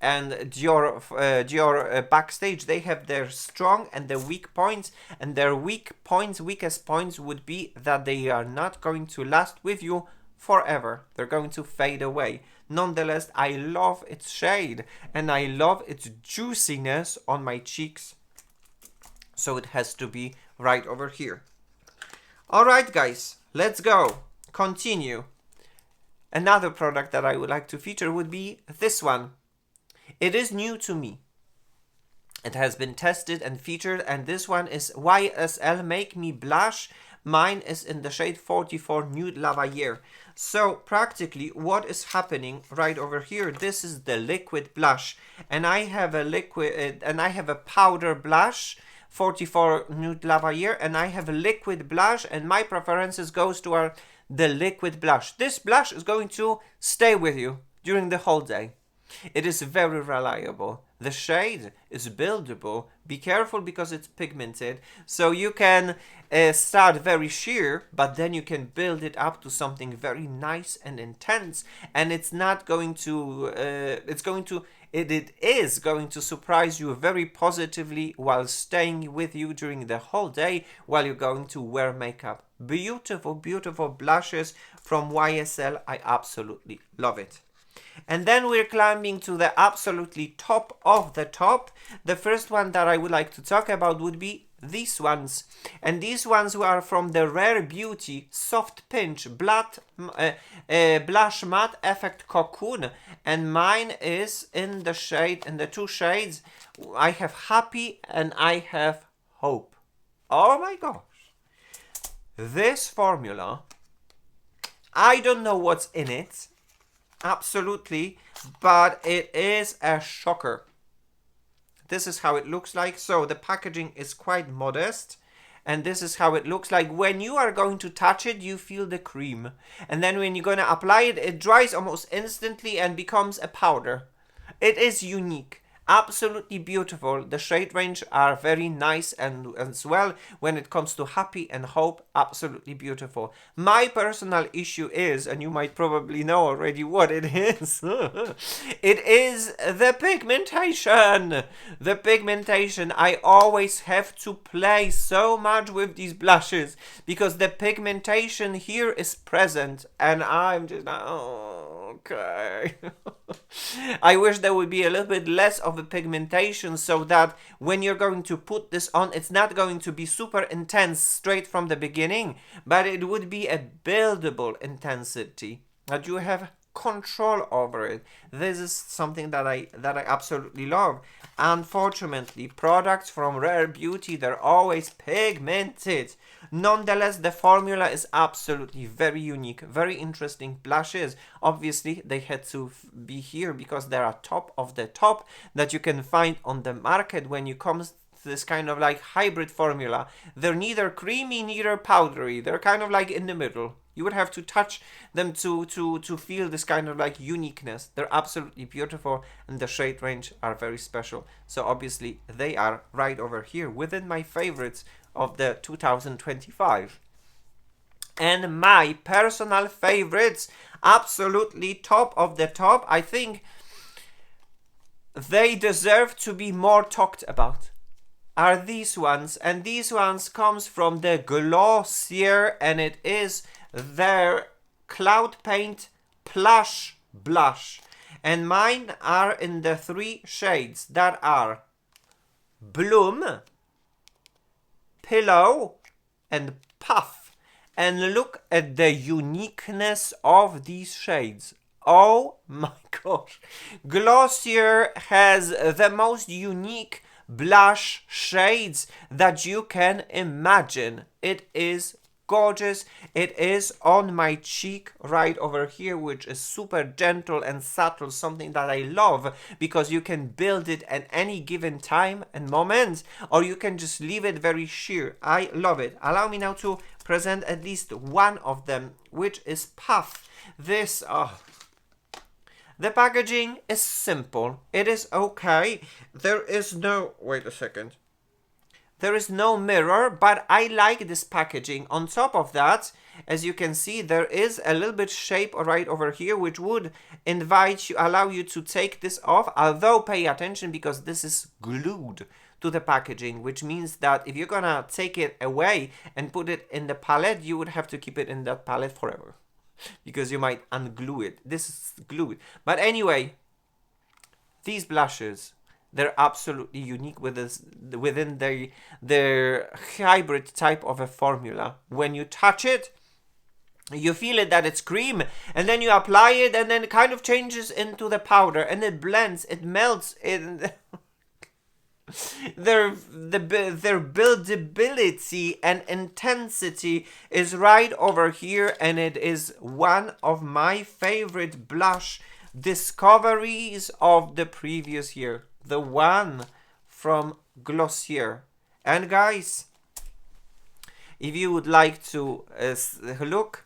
Dior Backstage. They have their strong and their weak points, and their weakest points would be that they are not going to last with you forever. They're going to fade away. Nonetheless, I love its shade and I love its juiciness on my cheeks, so it has to be right over here. Alright, guys, let's go. continue. Another product that I would like to feature would be this one. It is new to me. It has been tested and featured, and this one is YSL Make Me Blush. Mine is in the shade 44 Nude Lavalier. So practically what is happening right over here, this is the liquid blush, and I have a powder blush 44 Nude Lavalier, and I have a liquid blush, and my preferences goes to the liquid blush. This blush is going to stay with you during the whole day. It is very reliable. The shade is buildable. Be careful because it's pigmented. So you can start very sheer, but then you can build it up to something very nice and intense. And it's not going to, it is going to surprise you very positively while staying with you during the whole day while you're going to wear makeup. Beautiful, beautiful blushes from YSL. I absolutely love it. And then we're climbing to the absolutely top of the top. The first one that I would like to talk about would be these ones. And these ones are from the Rare Beauty Soft Pinch Blush Matte Effect Cocoon. And mine is in the two shades. I have Happy and I have Hope. Oh my gosh. This formula, I don't know what's in it. Absolutely, but it is a shocker. This is how it looks like. So the packaging is quite modest, and this is how it looks like. When you are going to touch it, you feel the cream, and then when you're going to apply it, it dries almost instantly and becomes a powder. It is unique. Absolutely beautiful. The shade range are very nice, and as well when it comes to Happy and Hope, absolutely beautiful. My personal issue is, and you might probably know already what it is, it is the pigmentation. The pigmentation. I always have to play so much with these blushes because the pigmentation here is present, and I'm just like, oh, okay. I wish there would be a little bit less of a pigmentation so that when you're going to put this on, it's not going to be super intense straight from the beginning, but it would be a buildable intensity that you have control over it. This is something that I absolutely love. Unfortunately, products from Rare Beauty, they're always pigmented. Nonetheless, the formula is absolutely very unique, very interesting blushes. Obviously, they had to be here because they are top of the top that you can find on the market when you come to this kind of like hybrid formula. They're neither creamy, neither powdery. They're kind of like in the middle. You would have to touch them to feel this kind of like uniqueness. They're absolutely beautiful, and the shade range are very special. So obviously they are right over here within my favorites of the 2025. And my personal favorites, absolutely top of the top. I think they deserve to be more talked about. Are these ones, and these ones comes from the Glossier, and it is their Cloud Paint Plush Blush, and mine are in the three shades that are Bloom, Pillow, and Puff. And look at the uniqueness of these shades. Oh my gosh. Glossier has the most unique blush shades that you can imagine. It is gorgeous. It is on my cheek right over here, which is super gentle and subtle, something that I love because you can build it at any given time and moment, or you can just leave it very sheer. I love it. Allow me now to present at least one of them, which is Puff. This, the packaging is simple. It is okay. There is no, wait a second. There is no mirror, but I like this packaging. On top of that, as you can see, there is a little bit shape right over here, which would allow you to take this off. Although pay attention because this is glued to the packaging, which means that if you're gonna take it away and put it in the palette, you would have to keep it in that palette forever because you might unglue it. This is glued. But anyway, these blushes, they're absolutely unique within their hybrid type of a formula. When you touch it, You feel it that it's cream, and then you apply it, and then it kind of changes into the powder, and it blends, it melts in. Their buildability and intensity is right over here, and it is one of my favorite blush discoveries of the previous year. The one from Glossier. And guys, if you would like to look,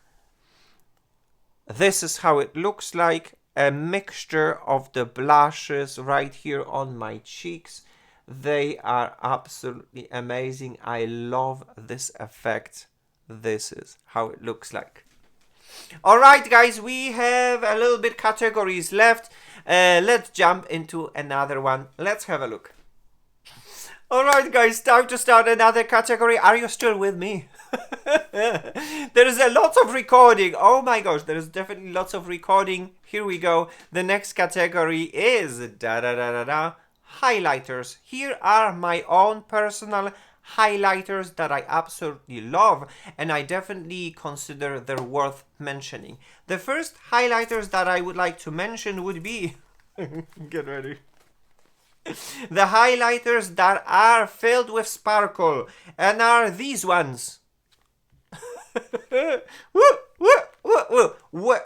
this is how it looks like. A mixture of the blushes right here on my cheeks. They are absolutely amazing. I love this effect. This is how it looks like. Alright guys, we have a little bit categories left. Let's jump into another one. Let's have a look. Alright guys, time to start another category. Are you still with me? There is a lot of recording. Oh my gosh, there is definitely lots of recording. Here we go. The next category is highlighters. Here are my own personal highlighters that I absolutely love, and I definitely consider they're worth mentioning. The first highlighters that I would like to mention would be get ready. The highlighters that are filled with sparkle, and are these ones.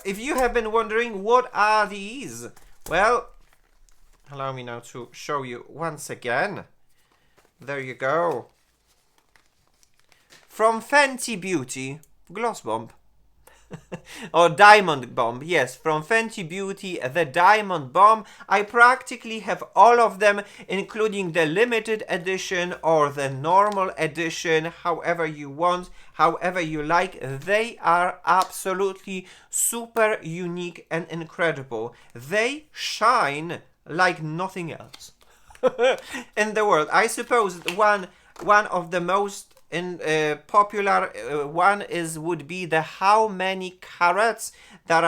If you have been wondering what are these, well, allow me now to show you once again. There you go. From Fenty Beauty, Gloss Bomb. Or Diamond Bomb, yes, from Fenty Beauty, the Diamond Bomb. I practically have all of them, including the limited edition or the normal edition, however you want, however you like. They are absolutely super unique and incredible. They shine like nothing else in the world. I suppose one of the most popular one would be the how many carats that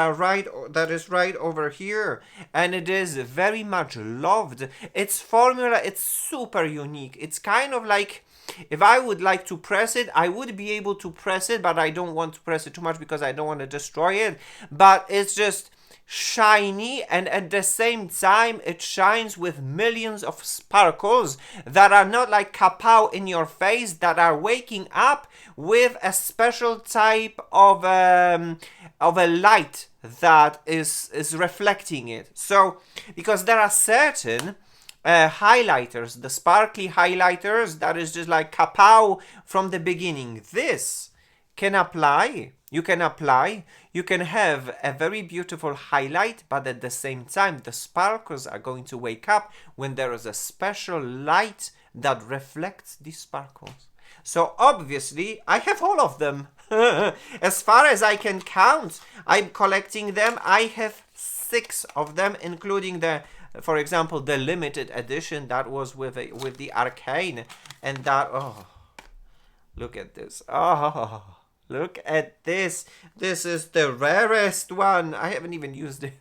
is right over here, and it is very much loved. Its formula, it's super unique. It's kind of like, if I would like to press it, I would be able to press it, but I don't want to press it too much because I don't want to destroy it. But it's just shiny, and at the same time it shines with millions of sparkles that are not like kapow in your face, that are waking up with a special type of a light that is reflecting it. So because there are certain highlighters, the sparkly highlighters, that is just like kapow from the beginning. This can apply. You can have a very beautiful highlight, but at the same time the sparkles are going to wake up when there is a special light that reflects these sparkles. So obviously I have all of them. As far as I can count, I'm collecting them. I have 6 of them, including for example, the limited edition that was with the Arcane, and that, oh, look at this. Oh, look at this. This is the rarest one. I haven't even used it.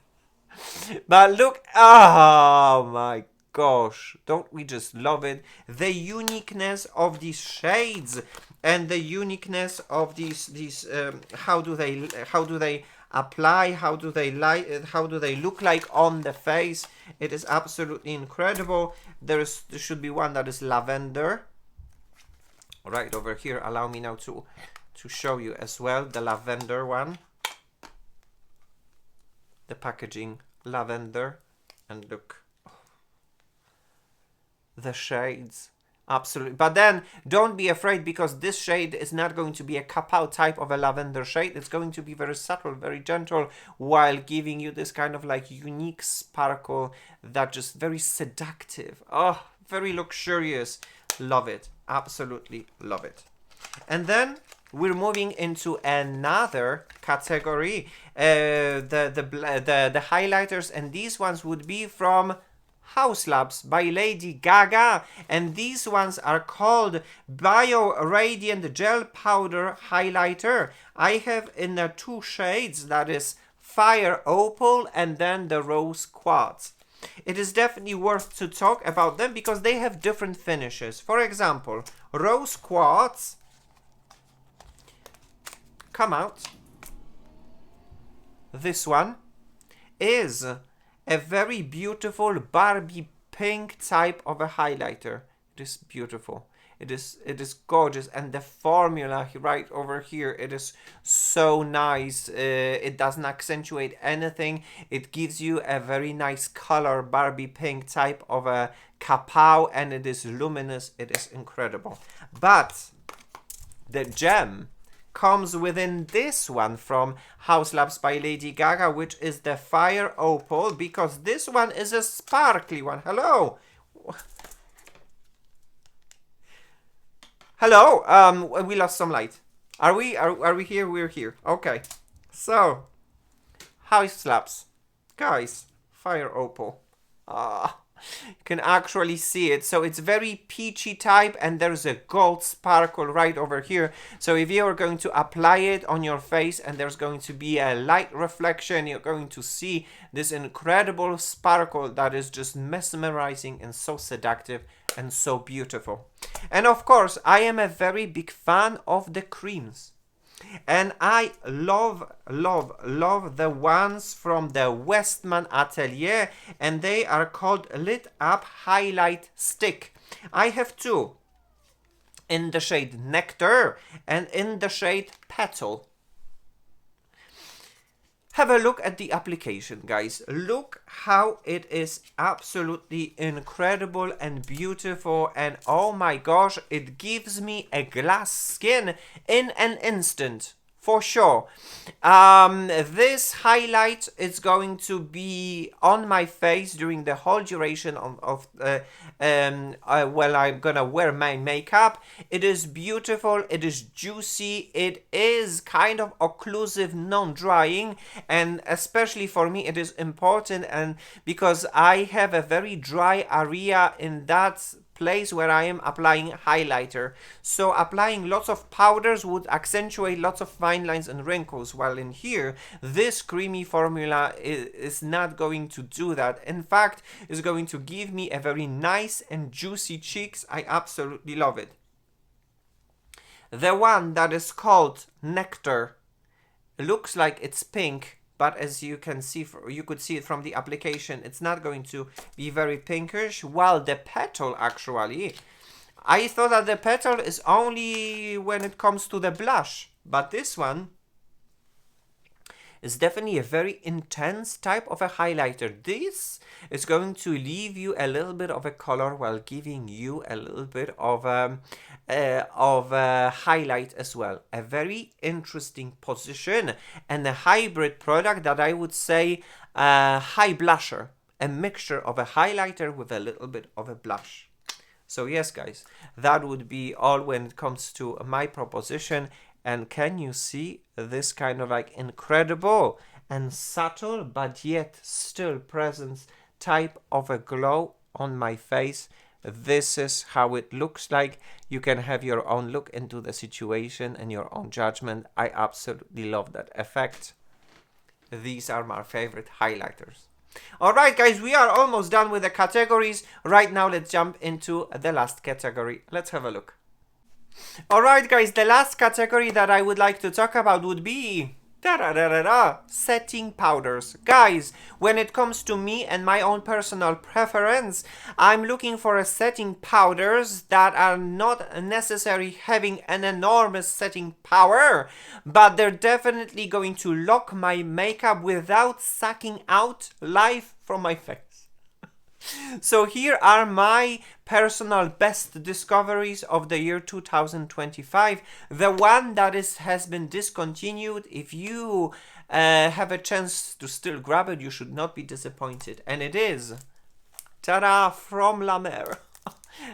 But look. Oh my gosh. Don't we just love it? The uniqueness of these shades and the uniqueness of these how do they apply, how do they look like on the face? It is absolutely incredible. There should be one that is lavender. Right over here. Allow me now to show you as well the lavender one. The packaging, lavender, and look, the shades, absolutely. But then don't be afraid, because this shade is not going to be a kapow type of a lavender shade. It's going to be very subtle, very gentle, while giving you this kind of like unique sparkle that just very seductive. Oh, very luxurious. Love it. Absolutely love it. And then we're moving into another category, the highlighters, and these ones would be from House Labs by Lady Gaga, and these ones are called Bio Radiant Gel Powder Highlighter. I have in the 2 shades, that is Fire Opal and then the Rose Quartz. It is definitely worth to talk about them because they have different finishes. For example, Rose Quartz come out this one is a very beautiful Barbie pink type of a highlighter. It is beautiful. It is gorgeous, and the formula right over here, it is so nice. It doesn't accentuate anything. It gives you a very nice color, Barbie pink type of a kapow, and it is luminous. It is incredible. But the gem comes within this one from House Labs by Lady Gaga, which is the Fire Opal, because this one is a sparkly one. Hello. Hello, we lost some light. Are we here? We're here. Okay. So, House Labs. Guys, Fire Opal. You can actually see it. So it's very peachy type, and there's a gold sparkle right over here. So if you are going to apply it on your face and there's going to be a light reflection, you're going to see this incredible sparkle that is just mesmerizing and so seductive and so beautiful. And of course, I am a very big fan of the creams. And I love the ones from the Westman Atelier, and they are called Lit Up Highlight Stick. I have two, in the shade Nectar and in the shade Petal. Have a look at the application, guys. Look how it is absolutely incredible and beautiful, and oh my gosh, it gives me a glass skin in an instant. For sure. This highlight is going to be on my face during the whole duration of well, I'm gonna wear my makeup. It is beautiful, it is juicy, it is kind of occlusive, non-drying, and especially for me it is important, and because I have a very dry area in that place where I am applying highlighter. So applying lots of powders would accentuate lots of fine lines and wrinkles, while in here, this creamy formula is not going to do that. In fact, it's going to give me a very nice and juicy cheeks. I absolutely love it. The one that is called Nectar looks like it's pink, but as you can see, you could see it from the application, it's not going to be very pinkish, while the Petal actually, I thought that the Petal is only when it comes to the blush, but this one is definitely a very intense type of a highlighter. This is going to leave you a little bit of a color while giving you a little bit of a highlight as well. A very interesting position, and a hybrid product that I would say high blusher, a mixture of a highlighter with a little bit of a blush. So yes, guys, that would be all when it comes to my proposition. And can you see this kind of like incredible and subtle but yet still present type of a glow on my face? This is how it looks like. You can have your own look into the situation and your own judgment. I absolutely love that effect. These are my favorite highlighters. Alright guys, we are almost done with the categories. Right now let's jump into the last category. Let's have a look. Alright guys, the last category that I would like to talk about would be setting powders. Guys, when it comes to me and my own personal preference, I'm looking for a setting powders that are not necessarily having an enormous setting power, but they're definitely going to lock my makeup without sucking out life from my face. So here are my personal best discoveries of the year 2025. The one that has been discontinued. If you have a chance to still grab it, you should not be disappointed. And it is, ta-da, from La Mer.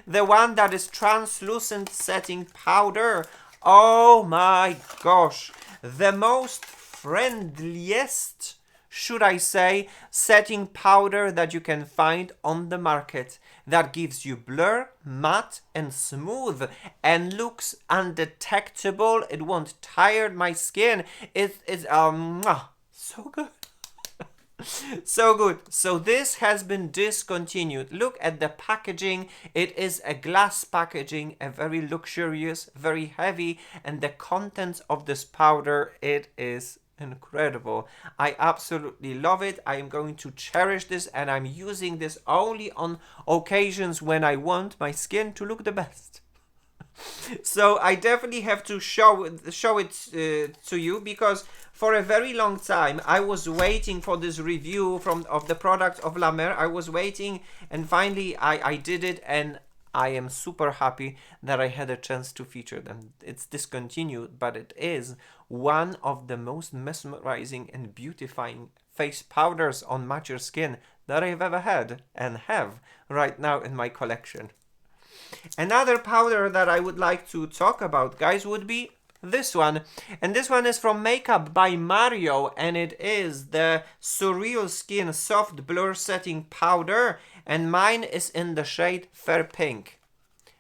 The one that is translucent setting powder. Oh my gosh. The most friendliest, should I say, setting powder that you can find on the market, that gives you blur, matte and smooth and looks undetectable. It won't tire my skin. It's so good. So good. So this has been discontinued. Look at the packaging. It is a glass packaging, a very luxurious, very heavy, and the contents of this powder, it is incredible. I absolutely love it. I am going to cherish this, and I'm using this only on occasions when I want my skin to look the best. So I definitely have to show it to you, because for a very long time I was waiting for this review of the product of La Mer. I was waiting, and finally I did it, and I am super happy that I had a chance to feature them. It's discontinued, but it is one of the most mesmerizing and beautifying face powders on mature skin that I've ever had and have right now in my collection. Another powder that I would like to talk about, guys, would be this one. And this one is from Makeup by Mario, and it is the Surreal Skin Soft Blur Setting Powder, and mine is in the shade Fair Pink.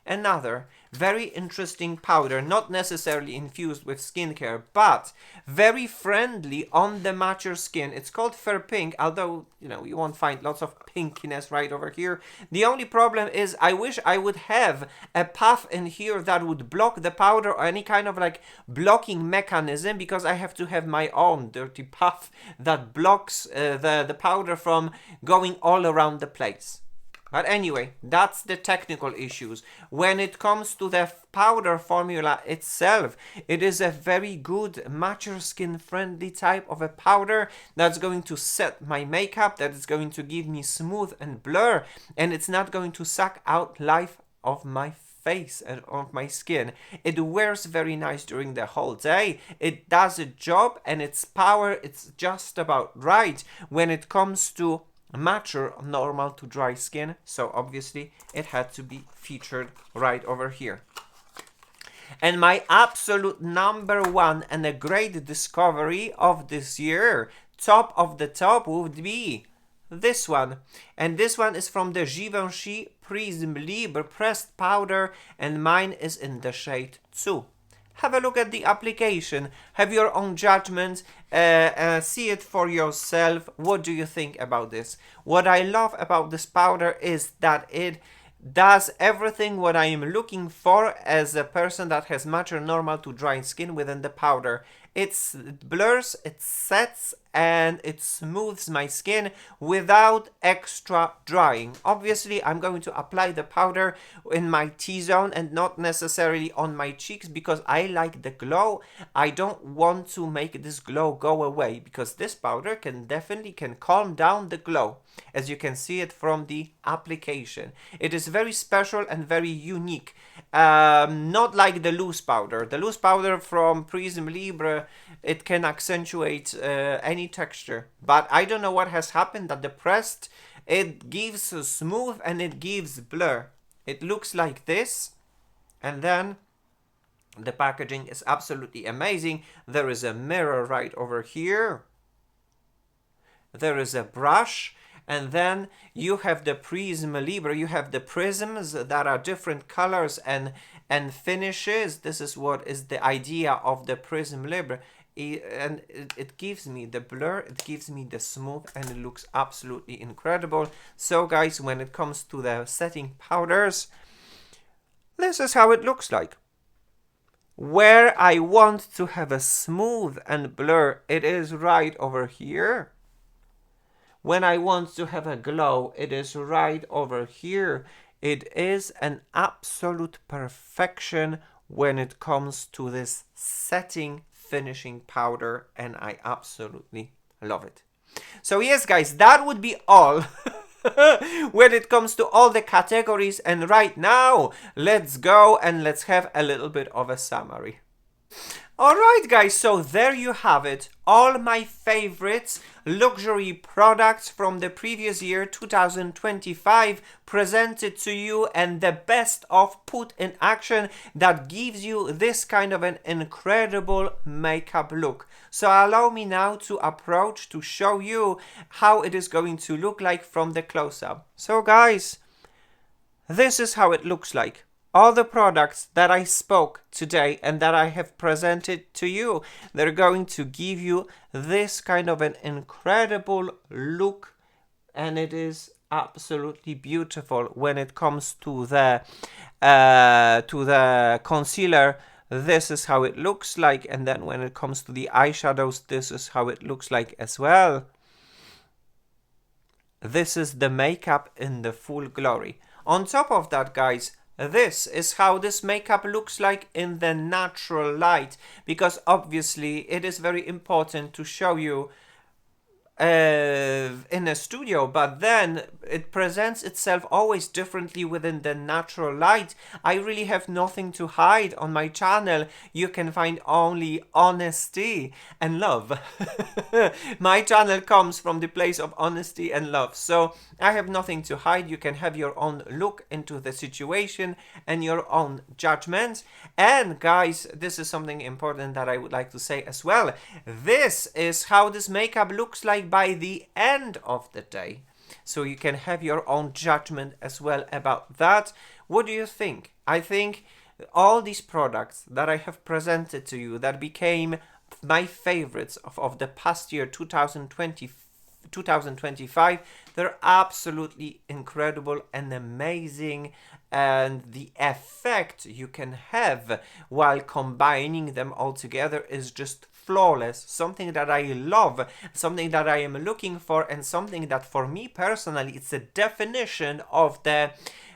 Another very interesting powder, not necessarily infused with skincare, but very friendly on the mature skin. It's called Fair Pink, although, you know, you won't find lots of pinkiness right over here. The only problem is I wish I would have a puff in here that would block the powder, or any kind of like blocking mechanism, because I have to have my own dirty puff that blocks the powder from going all around the place. But anyway, that's the technical issues. When it comes to the powder formula itself, it is a very good mature skin friendly type of a powder that's going to set my makeup, that is going to give me smooth and blur, and it's not going to suck out life of my face and of my skin. It wears very nice during the whole day. It does a job, and its power, it's just about right when it comes to mature normal to dry skin, so obviously it had to be featured right over here. And my absolute number one and a great discovery of this year, top of the top, would be this one. And this one is from the Givenchy Prisme Libre Pressed Powder, and mine is in the shade 2. Have a look at the application, have your own judgment, see it for yourself. What do you think about this? What I love about this powder is that it does everything what I am looking for as a person that has mature normal to dry skin within the powder. It blurs, it sets, and it smooths my skin without extra drying. Obviously, I'm going to apply the powder in my T-zone and not necessarily on my cheeks, because I like the glow. I don't want to make this glow go away, because this powder can calm down the glow, as you can see it from the application. It is very special and very unique. Not like the loose powder. The loose powder from Prisme Libre, it can accentuate any texture, but I don't know what has happened that the pressed, it gives a smooth and it gives blur. It looks like this, and then the packaging is absolutely amazing. There is a mirror right over here, there is a brush, and then you have the Prisme Libre, you have the prisms that are different colors and finishes. This is what is the idea of the Prisme Libre. And it gives me the blur, it gives me the smooth, and it looks absolutely incredible. So guys, when it comes to the setting powders, this is how it looks like. Where I want to have a smooth and blur, it is right over here. When I want to have a glow, it is right over here. It is an absolute perfection when it comes to this setting finishing powder, and I absolutely love it. So yes guys, that would be all when it comes to all the categories, and right now let's go and let's have a little bit of a summary. Alright guys, so there you have it, all my favorites luxury products from the previous year 2025 presented to you, and the best of put in action that gives you this kind of an incredible makeup look. So allow me now to approach to show you how it is going to look like from the close-up. So guys, this is how it looks like. All the products that I spoke today and that I have presented to you, they're going to give you this kind of an incredible look, and it is absolutely beautiful when it comes to the concealer. this is how it looks like. And then when it comes to the eyeshadows, this is how it looks like as well. This is the makeup in the full glory. On top of that, guys, this is how this makeup looks like in the natural light, because obviously it is very important to show you in a studio, but then it presents itself always differently within the natural light. I really have nothing to hide on my channel. You can find only honesty and love. My channel comes from the place of honesty and love, so I have nothing to hide. You can have your own look into the situation and your own judgment. And guys, this is something important that I would like to say as well. This is how this makeup looks like by the end of the day. So you can have your own judgment as well about that. What do you think? I think all these products that I have presented to you that became my favorites of the past year, 2025, they're absolutely incredible and amazing, and the effect you can have while combining them all together is just flawless. Something that I love, something that I am looking for, and something that for me personally it's a definition of the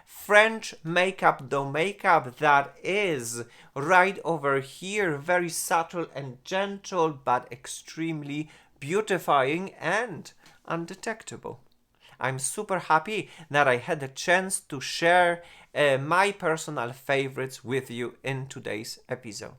French makeup, the makeup that is right over here, very subtle and gentle, but extremely beautifying and undetectable. I'm super happy that I had a chance to share my personal favorites with you in today's episode.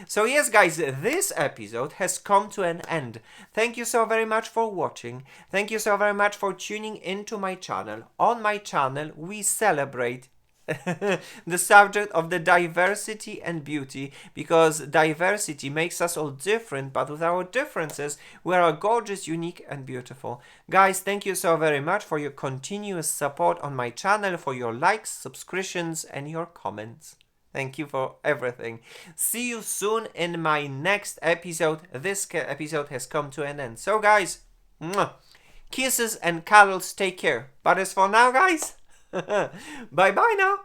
So yes, guys, this episode has come to an end. Thank you so very much for watching. Thank you so very much for tuning into my channel. On my channel, we celebrate the subject of the diversity and beauty, because diversity makes us all different, but with our differences, we are gorgeous, unique, and beautiful. Guys, thank you so very much for your continuous support on my channel, for your likes, subscriptions, and your comments. Thank you for everything. See you soon in my next episode. This episode has come to an end. So guys, kisses and cuddles, take care. But as for now, guys, bye bye now.